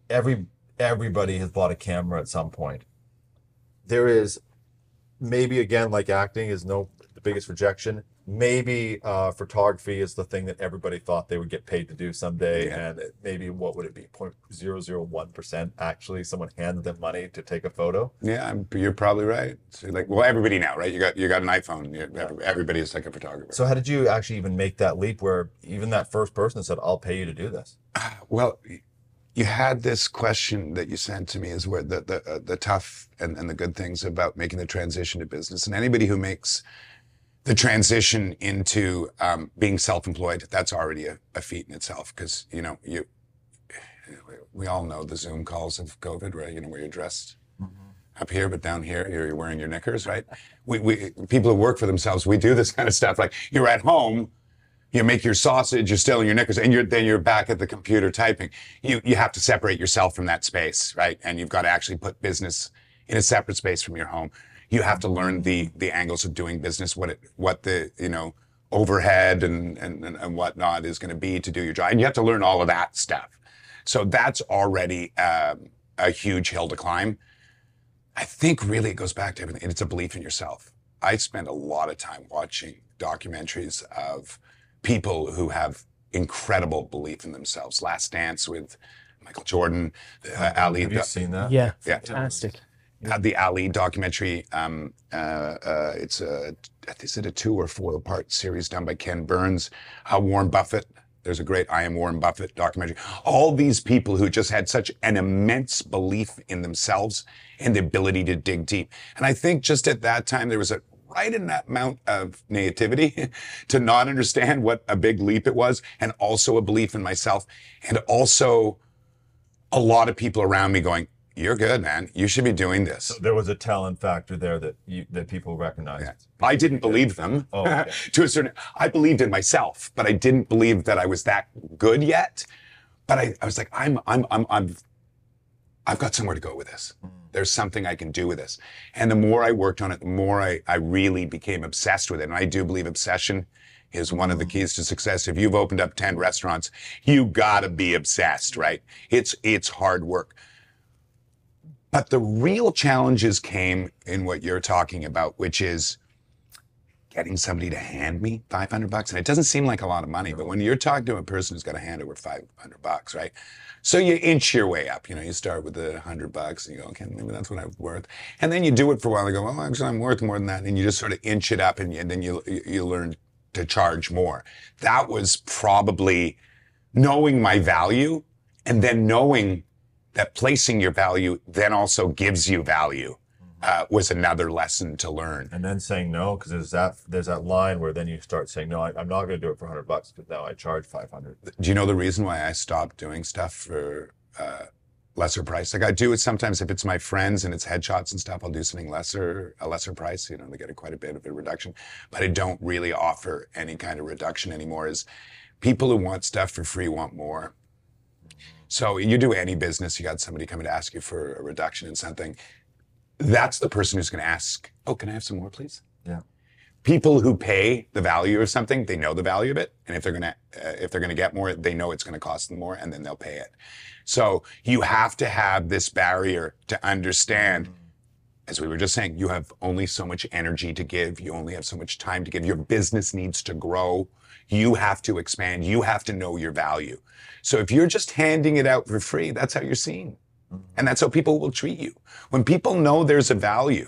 everybody has bought a camera at some point. There is maybe, again, like acting is the biggest rejection. Maybe photography is the thing that everybody thought they would get paid to do someday, and maybe, what would it be, 0.001% actually someone handed them money to take a photo. Yeah, you're probably right. So everybody now, right? You got an iPhone. Everybody is like a photographer. So how did you actually even make that leap where even that first person said, I'll pay you to do this? Well, you had this question that you sent to me, is where the tough and the good things about making the transition to business. And anybody who makes the transition into being self-employed, that's already a feat in itself, because we all know the Zoom calls of COVID, right? Where you're dressed up here, but down here you're wearing your knickers, right? We people who work for themselves, we do this kind of stuff. Like, you're at home, you make your sausage, you're still in your knickers, and then you're back at the computer typing. You have to separate yourself from that space, right? And you've got to actually put business in a separate space from your home. You have to learn the angles of doing business, what the overhead and whatnot is going to be to do your job, and you have to learn all of that stuff. So that's already a huge hill to climb. I think really it goes back to everything. It's a belief in yourself. I spend a lot of time watching documentaries of people who have incredible belief in themselves. Last Dance with Michael Jordan, Ali. Have you seen that? Yeah, Yeah. fantastic. The Ali documentary. It's is it a 2 or 4 part series done by Ken Burns? Warren Buffett. There's a great I Am Warren Buffett documentary. All these people who just had such an immense belief in themselves and the ability to dig deep. And I think just at that time, there was right in that amount of naivety to not understand what a big leap it was, and also a belief in myself, and also a lot of people around me going, "You're good, man. You should be doing this." So there was a talent factor there that people recognized. Yeah. I didn't believe them. Oh, okay. To a certain, I believed in myself, but I didn't believe that I was that good yet. But I was like, I've got somewhere to go with this. There's something I can do with this. And the more I worked on it, the more I really became obsessed with it. And I do believe obsession is one of the keys to success. If you've opened up 10 restaurants, you gotta be obsessed, right? It's hard work. But the real challenges came in what you're talking about, which is getting somebody to hand me $500. And it doesn't seem like a lot of money, but when you're talking to a person who's got to hand over $500, right? So you inch your way up. You start with $100 and you go, okay, maybe that's what I'm worth. And then you do it for a while and you go, well, actually I'm worth more than that. And you just sort of inch it up, and then you learn to charge more. That was probably knowing my value, and then knowing that placing your value then also gives you value, was another lesson to learn. And then saying no, because there's that line where then you start saying, no, I'm not going to do it for $100 because now I charge 500. Do you know the reason why I stopped doing stuff for lesser price? Like, I do it sometimes if it's my friends and it's headshots and stuff, I'll do something a lesser price. They get quite a bit of a reduction, but I don't really offer any kind of reduction anymore. Is people who want stuff for free want more. So you do any business, you got somebody coming to ask you for a reduction in something. That's the person who's going to ask, oh, can I have some more, please? Yeah. People who pay the value of something, they know the value of it. And if they're going to get more, they know it's going to cost them more, and then they'll pay it. So you have to have this barrier to understand, as we were just saying, you have only so much energy to give. You only have so much time to give. Your business needs to grow. You have to expand. You have to know your value. So if you're just handing it out for free, that's how you're seen. And that's how people will treat you. When people know there's a value,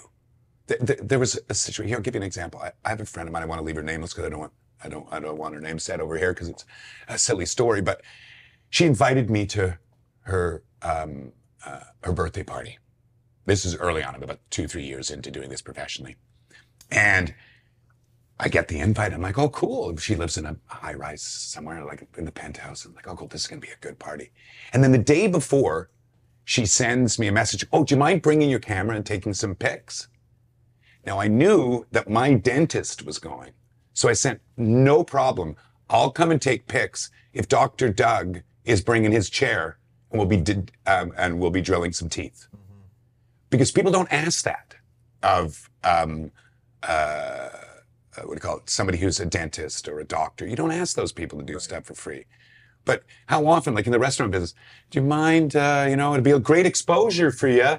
there was a situation. Here, I'll give you an example. I have a friend of mine. I want to leave her nameless because I don't want her name said over here because it's a silly story. But she invited me to her birthday party. This is early on. I'm about 2-3 years into doing this professionally, and I get the invite. I'm like, oh, cool. She lives in a high rise somewhere, like in the penthouse. I'm like, oh, cool. This is gonna be a good party. And then the day before, she sends me a message. Oh, do you mind bringing your camera and taking some pics? Now, I knew that my dentist was going. So I sent, no problem. I'll come and take pics if Dr. Doug is bringing his chair, and we'll be drilling some teeth. Because people don't ask that of, what do you call it? Somebody who's a dentist or a doctor. You don't ask those people to do stuff for free. But how often, like in the restaurant business, do you mind, it'll be a great exposure for you.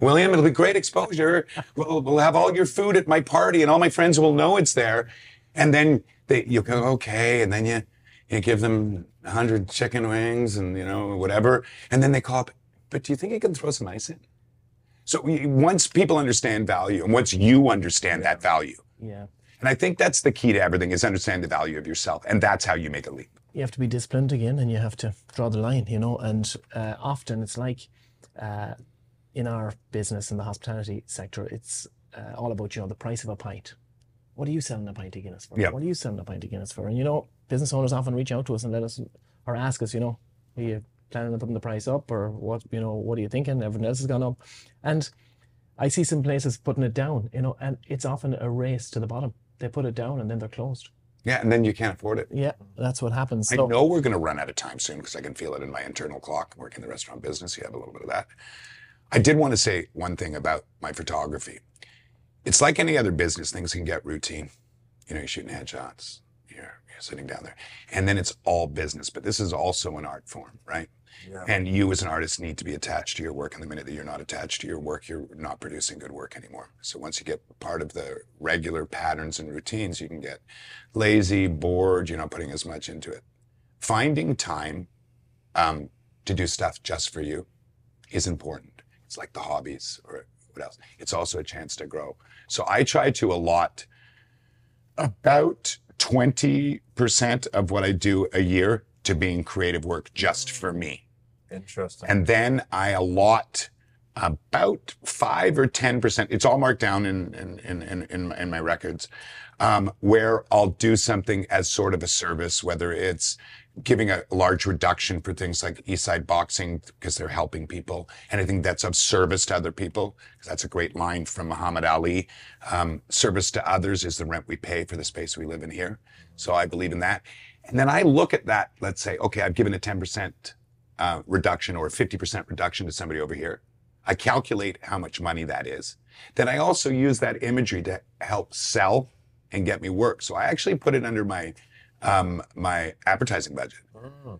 William, it'll be great exposure. We'll have all your food at my party and all my friends will know it's there. And then you'll go, okay. And then you give them 100 chicken wings and, whatever. And then they call up, but do you think you can throw some ice in? So once people understand value, and once you understand that value. Yeah. And I think that's the key to everything, is understand the value of yourself. And that's how you make a leap. You have to be disciplined again, and you have to draw the line, and often it's like in our business, in the hospitality sector, it's all about, the price of a pint. what are you selling a pint of Guinness for? Yep. What are you selling a pint of Guinness for? And, you know, business owners often reach out to us and let us, or ask us, you know, are you planning on putting the price up, or what, you know, what are you thinking? Everything else has gone up. And I see some places putting it down, you know, and it's often a race to the bottom. They put it down and then they're closed. Yeah, and then you can't afford it. Yeah, that's what happens. I So, know we're going to run out of time soon because I can feel it in my internal clock. Working in the restaurant business, you have a little bit of that. I did want to say one thing about my photography. It's like any other business, things can get routine. You know, you're shooting headshots, you're sitting down there, and then it's all business. But this is also an art form, right? Yeah. And you as an artist need to be attached to your work. And the minute that you're not attached to your work, you're not producing good work anymore. So once you get part of the regular patterns and routines, you can get lazy, bored, you're not putting as much into it. Finding time to do stuff just for you is important. It's like the hobbies or what else. It's also a chance to grow. So I try to allot about 20% of what I do a year to being creative work just for me. Interesting. And then I allot about 5 or 10%. It's all marked down in my records, where I'll do something as sort of a service, whether it's giving a large reduction for things like Eastside Boxing because they're helping people. And I think that's of service to other people, because that's a great line from Muhammad Ali. Service to others is the rent we pay for the space we live in here. So I believe in that. And then I look at that, let's say, okay, I've given a 10% reduction or a 50% reduction to somebody over here. I calculate how much money that is. Then I also use that imagery to help sell and get me work. So I actually put it under my my advertising budget.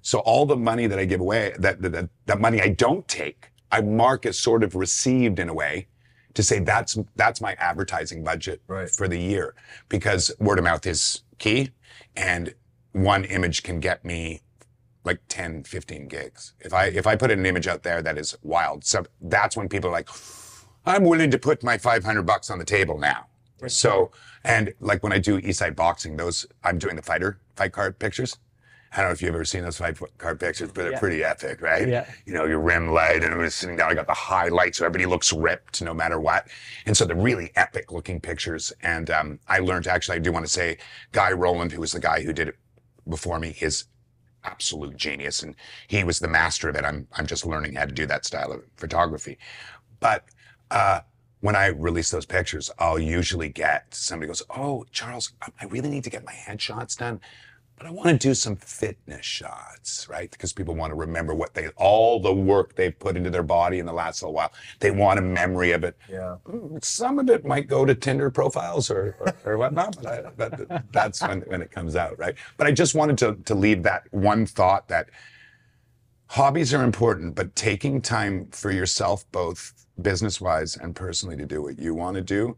So all the money that I give away, that money I don't take, I mark as sort of received in a way to say that's my advertising budget for the year, because word of mouth is key, and one image can get me like 10, 15 gigs. If I put an image out there that is wild, so that's when people are like, I'm willing to put my $500 on the table now. So, and like when I do Eastside Boxing, I'm doing the fight card pictures. I don't know if you've ever seen those fight card pictures, but they're pretty epic, right? Yeah. You know, your rim light, and I was sitting down, I got the highlights so everybody looks ripped no matter what. And so they're really epic looking pictures. And I learned, actually, I do want to say, Guy Rowland, who was the guy who did it before me, is absolute genius. And he was the master of it. I'm just learning how to do that style of photography. But when I release those pictures, I'll usually get somebody goes, oh, Charles, I really need to get my headshots done, but I want to do some fitness shots, right? Because people want to remember all the work they've put into their body in the last little while. They want a memory of it. Yeah. Some of it might go to Tinder profiles or whatnot, but that's when it comes out, right? But I just wanted to leave that one thought that hobbies are important, but taking time for yourself, both business-wise and personally, to do what you want to do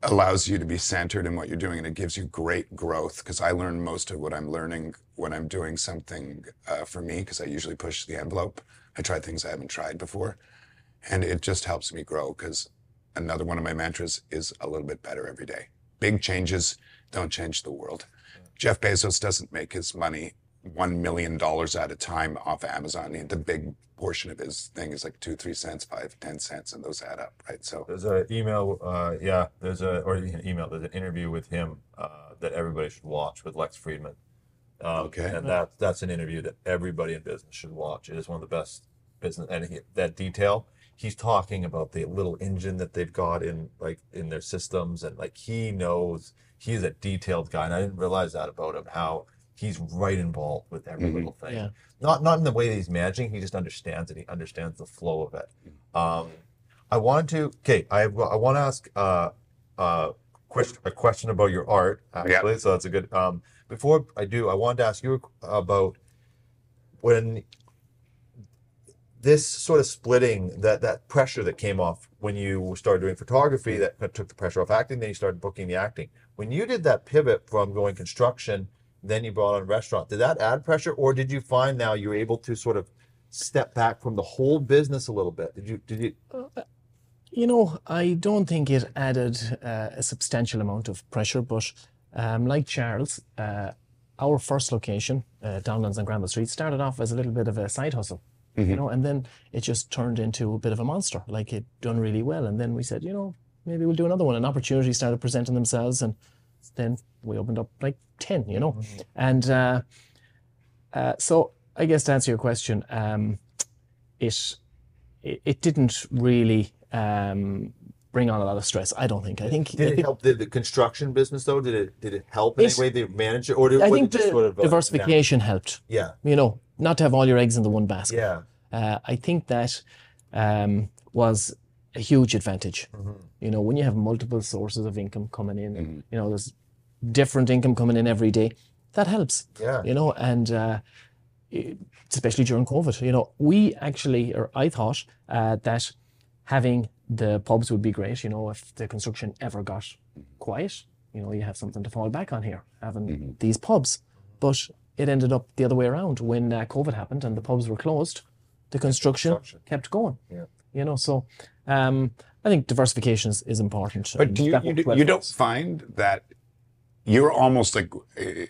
allows you to be centered in what you're doing, and it gives you great growth, because I learn most of what I'm learning when I'm doing something for me, because I usually push the envelope. I try things I haven't tried before, and it just helps me grow, because another one of my mantras is a little bit better every day. Big changes don't change the world. Jeff Bezos doesn't make his money $1 million at a time off Amazon. The big portion of his thing is like 2, 3 cents, 5, 10 cents, and those add up, right? So there's an email, there's an interview with him that everybody should watch with Lex Friedman. Okay. And that's an interview that everybody in business should watch. It is one of the best business, and that detail, he's talking about the little engine that they've got in their systems, and like he knows, he's a detailed guy, and I didn't realize that about him, how he's right involved with every little thing. Yeah. Not in the way that he's managing, he just understands it. He understands the flow of it. I want to ask a question about your art, actually. Yeah. So that's a good. Before I do, I wanted to ask you about when this sort of splitting, that pressure that came off when you started doing photography, that took the pressure off acting, then you started booking the acting. When you did that pivot from going construction, then you brought on restaurant, did that add pressure, or did you find now you're able to sort of step back from the whole business a little bit? Did you? You know, I don't think it added a substantial amount of pressure, but like Charles, our first location, Downlands on Granville Street, started off as a little bit of a side hustle, you know, and then it just turned into a bit of a monster. Like, it done really well, and then we said, you know, maybe we'll do another one. And opportunities started presenting themselves, and then we opened up like 10, you know. And so I guess to answer your question, it didn't really bring on a lot of stress. I don't think. I think Did it help the construction business though? Did it help in any way they manage it, or I was think it just the sort of diversification helped. Yeah. You know, not to have all your eggs in the one basket. Yeah. I think that was a huge advantage. You know, when you have multiple sources of income coming in, and, you know, there's different income coming in every day, that helps. Yeah. You know, and especially during COVID, you know, I thought that having the pubs would be great. You know, if the construction ever got quiet, you know, you have something to fall back on here, having these pubs. But it ended up the other way around. When COVID happened and the pubs were closed, the construction kept going. Yeah. You know, so I think diversification is important. But do you don't find that you're almost like,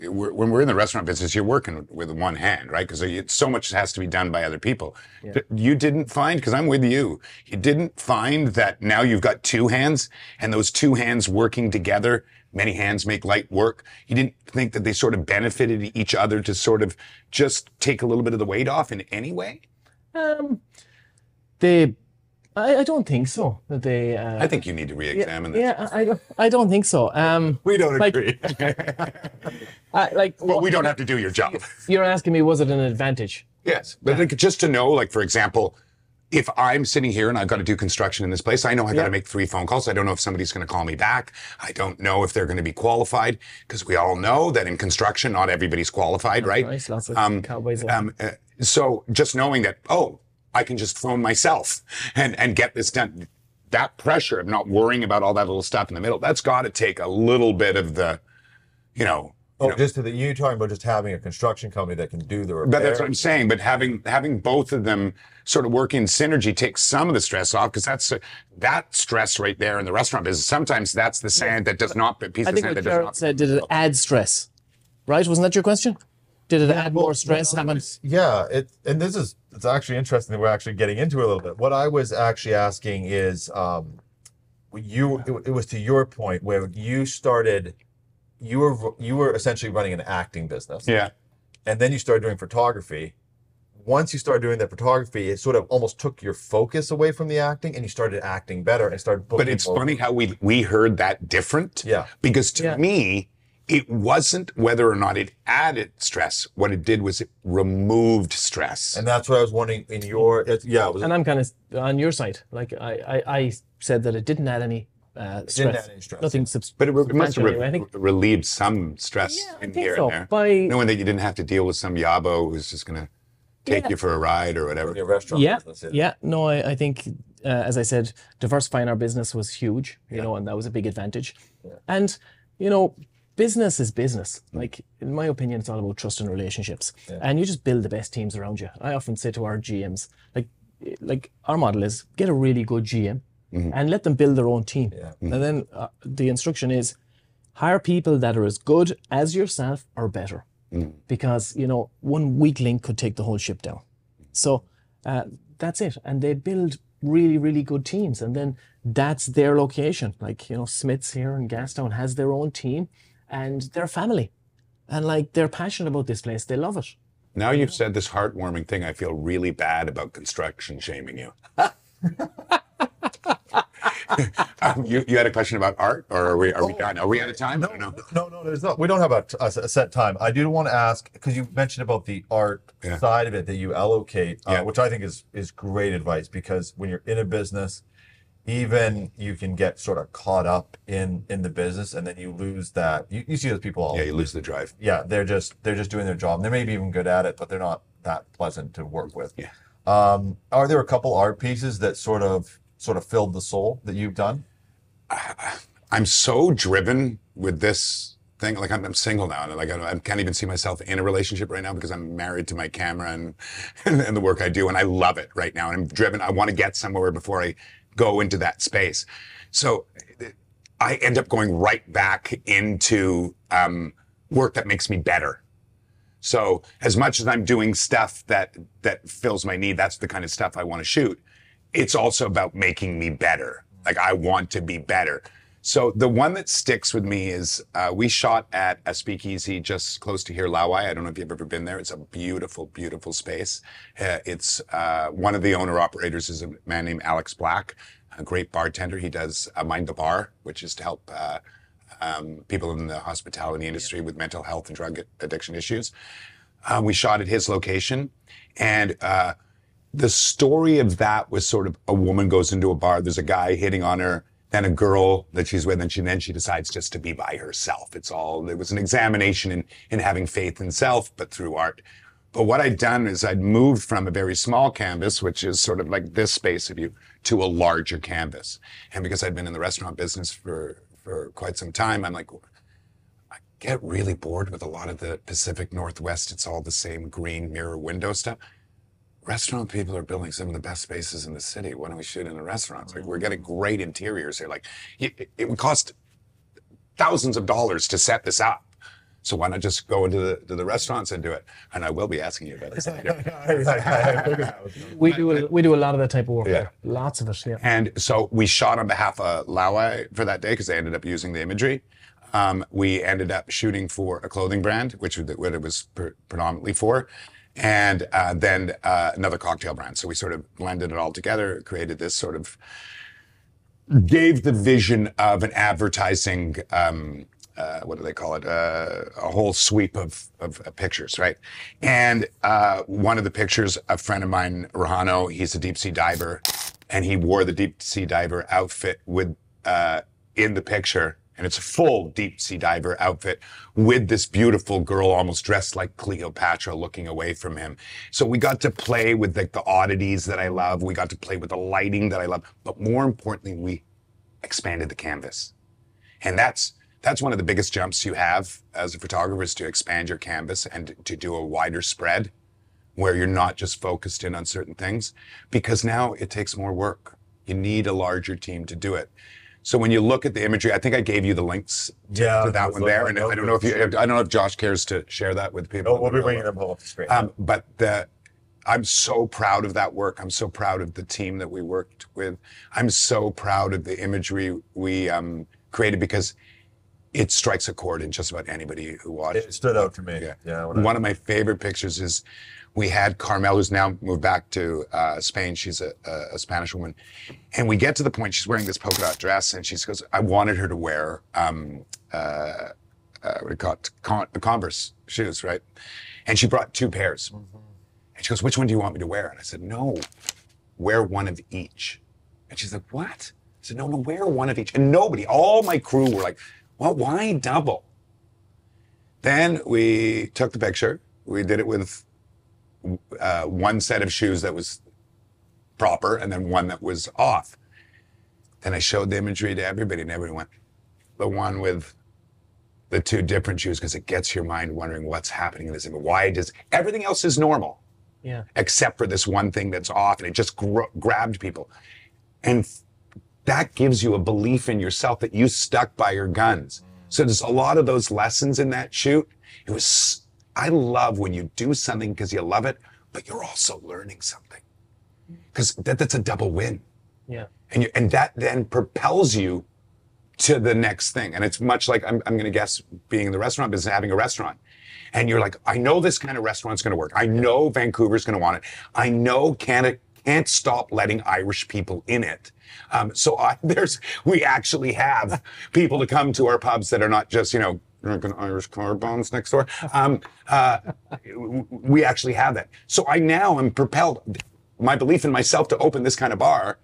when we're in the restaurant business, you're working with one hand, right? Because so much has to be done by other people. Yeah. You didn't find, because I'm with you, you didn't find that now you've got two hands, and those two hands working together, many hands make light work. You didn't think that they sort of benefited each other to sort of just take a little bit of the weight off in any way? I don't think so. They. I think you need to re-examine this. Yeah, I don't think so. We don't agree. Well, we don't have to do your job. You're asking me, was it an advantage? Yes, but like, just to know, like, for example, if I'm sitting here and I've got to do construction in this place, I know I got to make 3 phone calls. I don't know if somebody's going to call me back. I don't know if they're going to be qualified, because we all know that in construction, not everybody's qualified, right? Nice, lots of cowboys. So just knowing that, I can just phone myself and get this done. That pressure of not worrying about all that little stuff in the middle, that's got to take a little bit of the, Just you talking about just having a construction company that can do the repair. But that's what I'm saying. But having both of them sort of work in synergy takes some of the stress off, because that stress right there in the restaurant business. Sometimes that's the sand that does not. Piece of sand that does not. Said, did it add stress? Right? Wasn't that your question? Did it add more stress? Yeah, it's actually interesting that we're actually getting into it a little bit. What I was actually asking is, it was to your point where you started, you were essentially running an acting business. Yeah. And then you started doing photography. Once you started doing that photography, it sort of almost took your focus away from the acting, and you started acting better and started booking. But it's funny how we heard that different. Yeah. Because to me, it wasn't whether or not it added stress. What it did was it removed stress. And that's what I was wondering in your, and I'm kind of on your side. Like I said that it didn't add any stress. Didn't add any stress. Nothing But it must have I think. relieved some stress in here and there. Knowing that you didn't have to deal with some yabo who's just going to take you for a ride or whatever. Your restaurant business. Yeah. No, I think, as I said, diversifying our business was huge, you know, and that was a big advantage. Yeah. And, you know, business is business. Like, in my opinion, it's all about trust and relationships. Yeah. And you just build the best teams around you. I often say to our GMs, like our model is get a really good GM and let them build their own team. Yeah. And then the instruction is hire people that are as good as yourself or better. Because, you know, one weak link could take the whole ship down. So that's it. And they build really, really good teams. And then that's their location. Like, you know, Smith's here in Gastown has their own team. And they're family. And like, they're passionate about this place. They love it. Now you've said this heartwarming thing, I feel really bad about construction shaming you. You had a question about art, or are we done? Are we out of time? No, there's not. We don't have a set time. I do want to ask, because you mentioned about the art side of it that you allocate, which I think is great advice, because when you're in a business, even you can get sort of caught up in the business, and then you lose that. You see those people all. Yeah, you lose the drive. Yeah, they're just doing their job. And they may be even good at it, but they're not that pleasant to work with. Yeah. Are there a couple art pieces that sort of filled the soul that you've done? I'm so driven with this thing. Like, I'm single now, and like I can't even see myself in a relationship right now because I'm married to my camera and the work I do, and I love it right now. And I'm driven. I want to get somewhere before I go into that space. So I end up going right back into work that makes me better. So as much as I'm doing stuff that fills my need, that's the kind of stuff I want to shoot. It's also about making me better. Like, I want to be better. So the one that sticks with me is we shot at a speakeasy just close to here, Lawai. I don't know if you've ever been there. It's a beautiful, beautiful space. It's one of the owner-operators is a man named Alex Black, a great bartender. He does Mind the Bar, which is to help people in the hospitality industry with mental health and drug addiction issues. We shot at his location, and the story of that was sort of a woman goes into a bar, there's a guy hitting on her, then a girl that she's with, and then she decides just to be by herself. It was an examination in having faith in self, but through art. But what I'd done is I'd moved from a very small canvas, which is sort of like this space of you, to a larger canvas. And because I'd been in the restaurant business for quite some time, I'm like, I get really bored with a lot of the Pacific Northwest. It's all the same green mirror window stuff. Restaurant people are building some of the best spaces in the city. Why don't we shoot in a restaurant? It's like, we're getting great interiors here. Like, it would cost thousands of dollars to set this up. So why not just go into the restaurants and do it? And I will be asking you about it later. We do a lot of that type of work. Yeah. Lots of it. Yeah. And so we shot on behalf of Lawai for that day because they ended up using the imagery. We ended up shooting for a clothing brand, which what it was predominantly for. And then another cocktail brand. So we sort of blended it all together, created this sort of, gave the vision of an advertising, what do they call it? A whole sweep of pictures, right? And one of the pictures, a friend of mine, Rahano, he's a deep sea diver, and he wore the deep sea diver outfit with in the picture. And it's a full deep sea diver outfit with this beautiful girl almost dressed like Cleopatra looking away from him. So we got to play with the oddities that I love. We got to play with the lighting that I love. But more importantly, we expanded the canvas. And that's one of the biggest jumps you have as a photographer, is to expand your canvas and to do a wider spread where you're not just focused in on certain things, because now it takes more work. You need a larger team to do it. So when you look at the imagery, I think I gave you the links to that one there, and I don't know if Josh cares to share that with people. No, we'll be bringing them home. It's great. But I'm so proud of that work. I'm so proud of the team that we worked with. I'm so proud of the imagery we created, because it strikes a chord in just about anybody who watches. It stood out to me. Yeah. One of my favorite pictures is we had Carmel, who's now moved back to Spain. She's a Spanish woman. And we get to the point, she's wearing this polka dot dress, and she goes, I wanted her to wear, what do you call it? Converse shoes, right? And she brought 2 pairs. Mm-hmm. And she goes, which one do you want me to wear? And I said, no, wear one of each. And she's like, what? I said, no, wear one of each. And all my crew were like, well, why double? Then we took the picture. We did it with one set of shoes that was proper and then one that was off. Then I showed the imagery to everybody, and everyone went, the one with the 2 different shoes, because it gets your mind wondering what's happening in this image. Why does everything else is normal? Yeah. Except for this one thing that's off, and it just grabbed people. And that gives you a belief in yourself that you stuck by your guns. So there's a lot of those lessons in that shoot. I love when you do something because you love it, but you're also learning something. Because that's a double win. Yeah. And that then propels you to the next thing. And it's much like, I'm going to guess, being in the restaurant business, having a restaurant. And you're like, I know this kind of restaurant's going to work. I know Vancouver's going to want it. I know Canada can't stop letting Irish people in it. We actually have people to come to our pubs that are not just, drinking Irish car bombs next door. We actually have that. So I now am propelled, my belief in myself to open this kind of bar,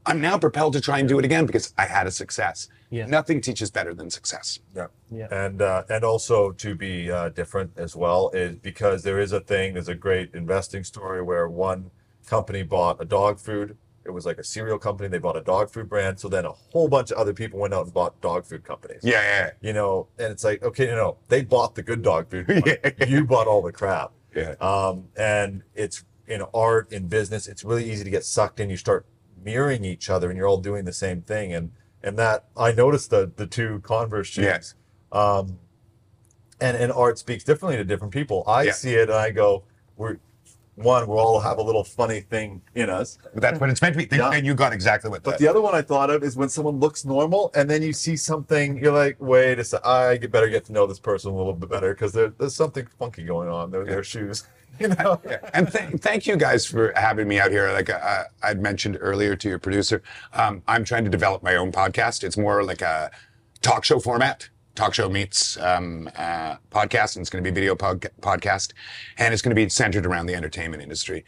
I'm now propelled to try and do it again because I had a success. Yeah. Nothing teaches better than success. Yeah. And also to be different as well, is because there's a great investing story where one company bought a dog food. It was like a cereal company. They bought a dog food brand. So then a whole bunch of other people went out and bought dog food companies. Yeah. And it's like, okay, they bought the good dog food. You bought all the crap. Yeah. And it's in art, in business, it's really easy to get sucked in. You start mirroring each other and you're all doing the same thing. And that, I noticed the 2 Converse shoes. And art speaks differently to different people. I see it and I go, one, we'll all have a little funny thing in us. But that's what it's meant to be. Yeah. And you got exactly what But that. the other one I thought of is when someone looks normal and then you see something, you're like, wait a sec, I better get to know this person a little bit better because there's something funky going on. Their shoes, you know. Yeah. And thank you guys for having me out here. Like I'd mentioned earlier to your producer, I'm trying to develop my own podcast. It's more like a talk show format. Talk show meets podcast, and it's going to be a video podcast, and it's going to be centered around the entertainment industry.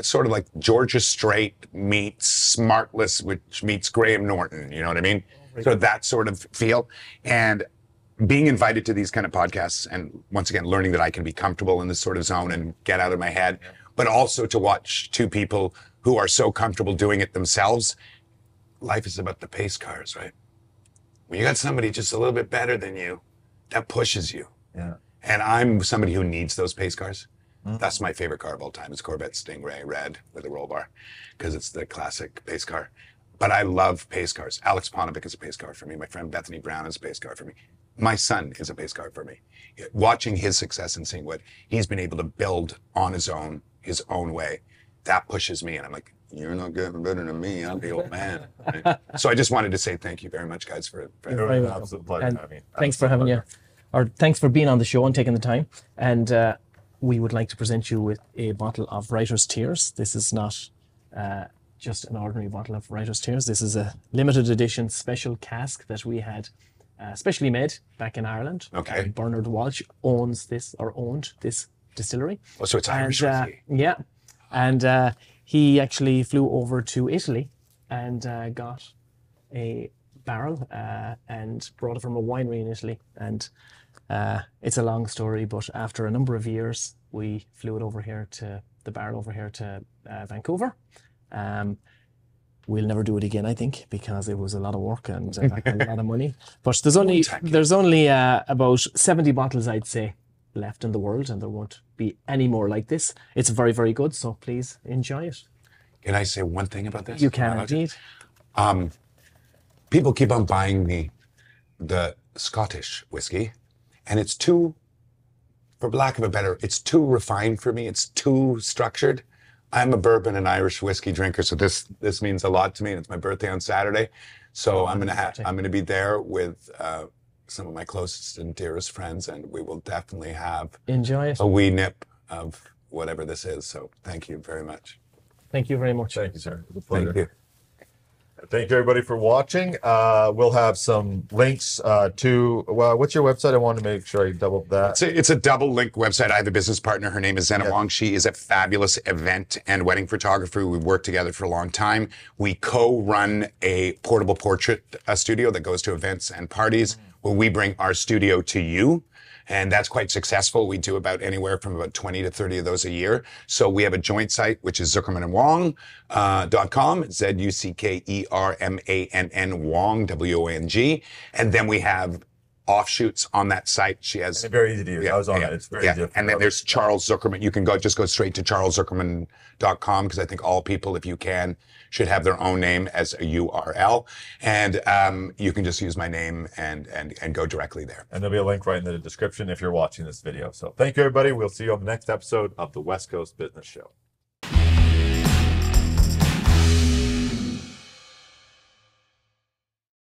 Sort of like Georgia Strait meets Smartless, which meets Graham Norton. You know what I mean? So that sort of feel. And being invited to these kind of podcasts, and once again, learning that I can be comfortable in this sort of zone and get out of my head, but also to watch two people who are so comfortable doing it themselves. Life is about the pace cars, right? When you got somebody just a little bit better than you, that pushes you. Yeah. And I'm somebody who needs those pace cars. That's my favorite car of all time. It's Corvette Stingray Red with a roll bar because it's the classic pace car. But I love pace cars. Alex Ponovic is a pace car for me. My friend Bethany Brown is a pace car for me. My son is a pace car for me. Watching his success and seeing what he's been able to build on his own way, that pushes me. And I'm like, you're not getting better than me. I'm the old man. Right? So I just wanted to say thank you very much, guys, for very welcome. Absolute pleasure And having you. thanks for having you, or thanks for being on the show and taking the time. And we would like to present you with a bottle of Writer's Tears. This is not just an ordinary bottle of Writer's Tears. This is a limited edition special cask that we had specially made back in Ireland. Okay. Bernard Walsh owned this distillery. Oh, so it's Irish And, whiskey. yeah. And he actually flew over to Italy and got a barrel and brought it from a winery in Italy. And it's a long story, but after a number of years, we flew it over here to the barrel over here to Vancouver. We'll never do it again, I think, because it was a lot of work and a lot of money. But there's only about 70 bottles, I'd say, left in the world, and there won't be any more like this. It's very, very good, so please enjoy it. Can I say one thing about this? You can indeed. People keep on buying the Scottish whiskey, and it's too, for lack of a better, it's too refined for me. It's too structured. I'm a bourbon and Irish whiskey drinker, so this means a lot to me. And it's my birthday on Saturday, so I'm gonna be there with some of my closest and dearest friends, and we will definitely have Enjoy it. a wee nip of whatever this is. So thank you very much. Thank you very much. Thank you, sir. It was a pleasure. Thank you. Thank you, everybody, for watching. We'll have some links to, well, what's your website? I wanted to make sure I double that. It's a double link website. I have a business partner. Her name is Zena Wong. She is a fabulous event and wedding photographer. We've worked together for a long time. We co-run a portable portrait studio that goes to events and parties where we bring our studio to you. And that's quite successful. We do about anywhere from about 20 to 30 of those a year. So we have a joint site, which is zuckermannwong.com, Zuckermann Wong, W-O-N-G. And then we have offshoots on that site. She has It's very easy to use. I was on it. It's very easy. And then there's Charles Zuckermann. You can just go straight to charleszuckermann.com because I think all people, if you can, should have their own name as a URL. And you can just use my name and go directly there. And there'll be a link right in the description if you're watching this video. So thank you, everybody. We'll see you on the next episode of the West Coast Business Show.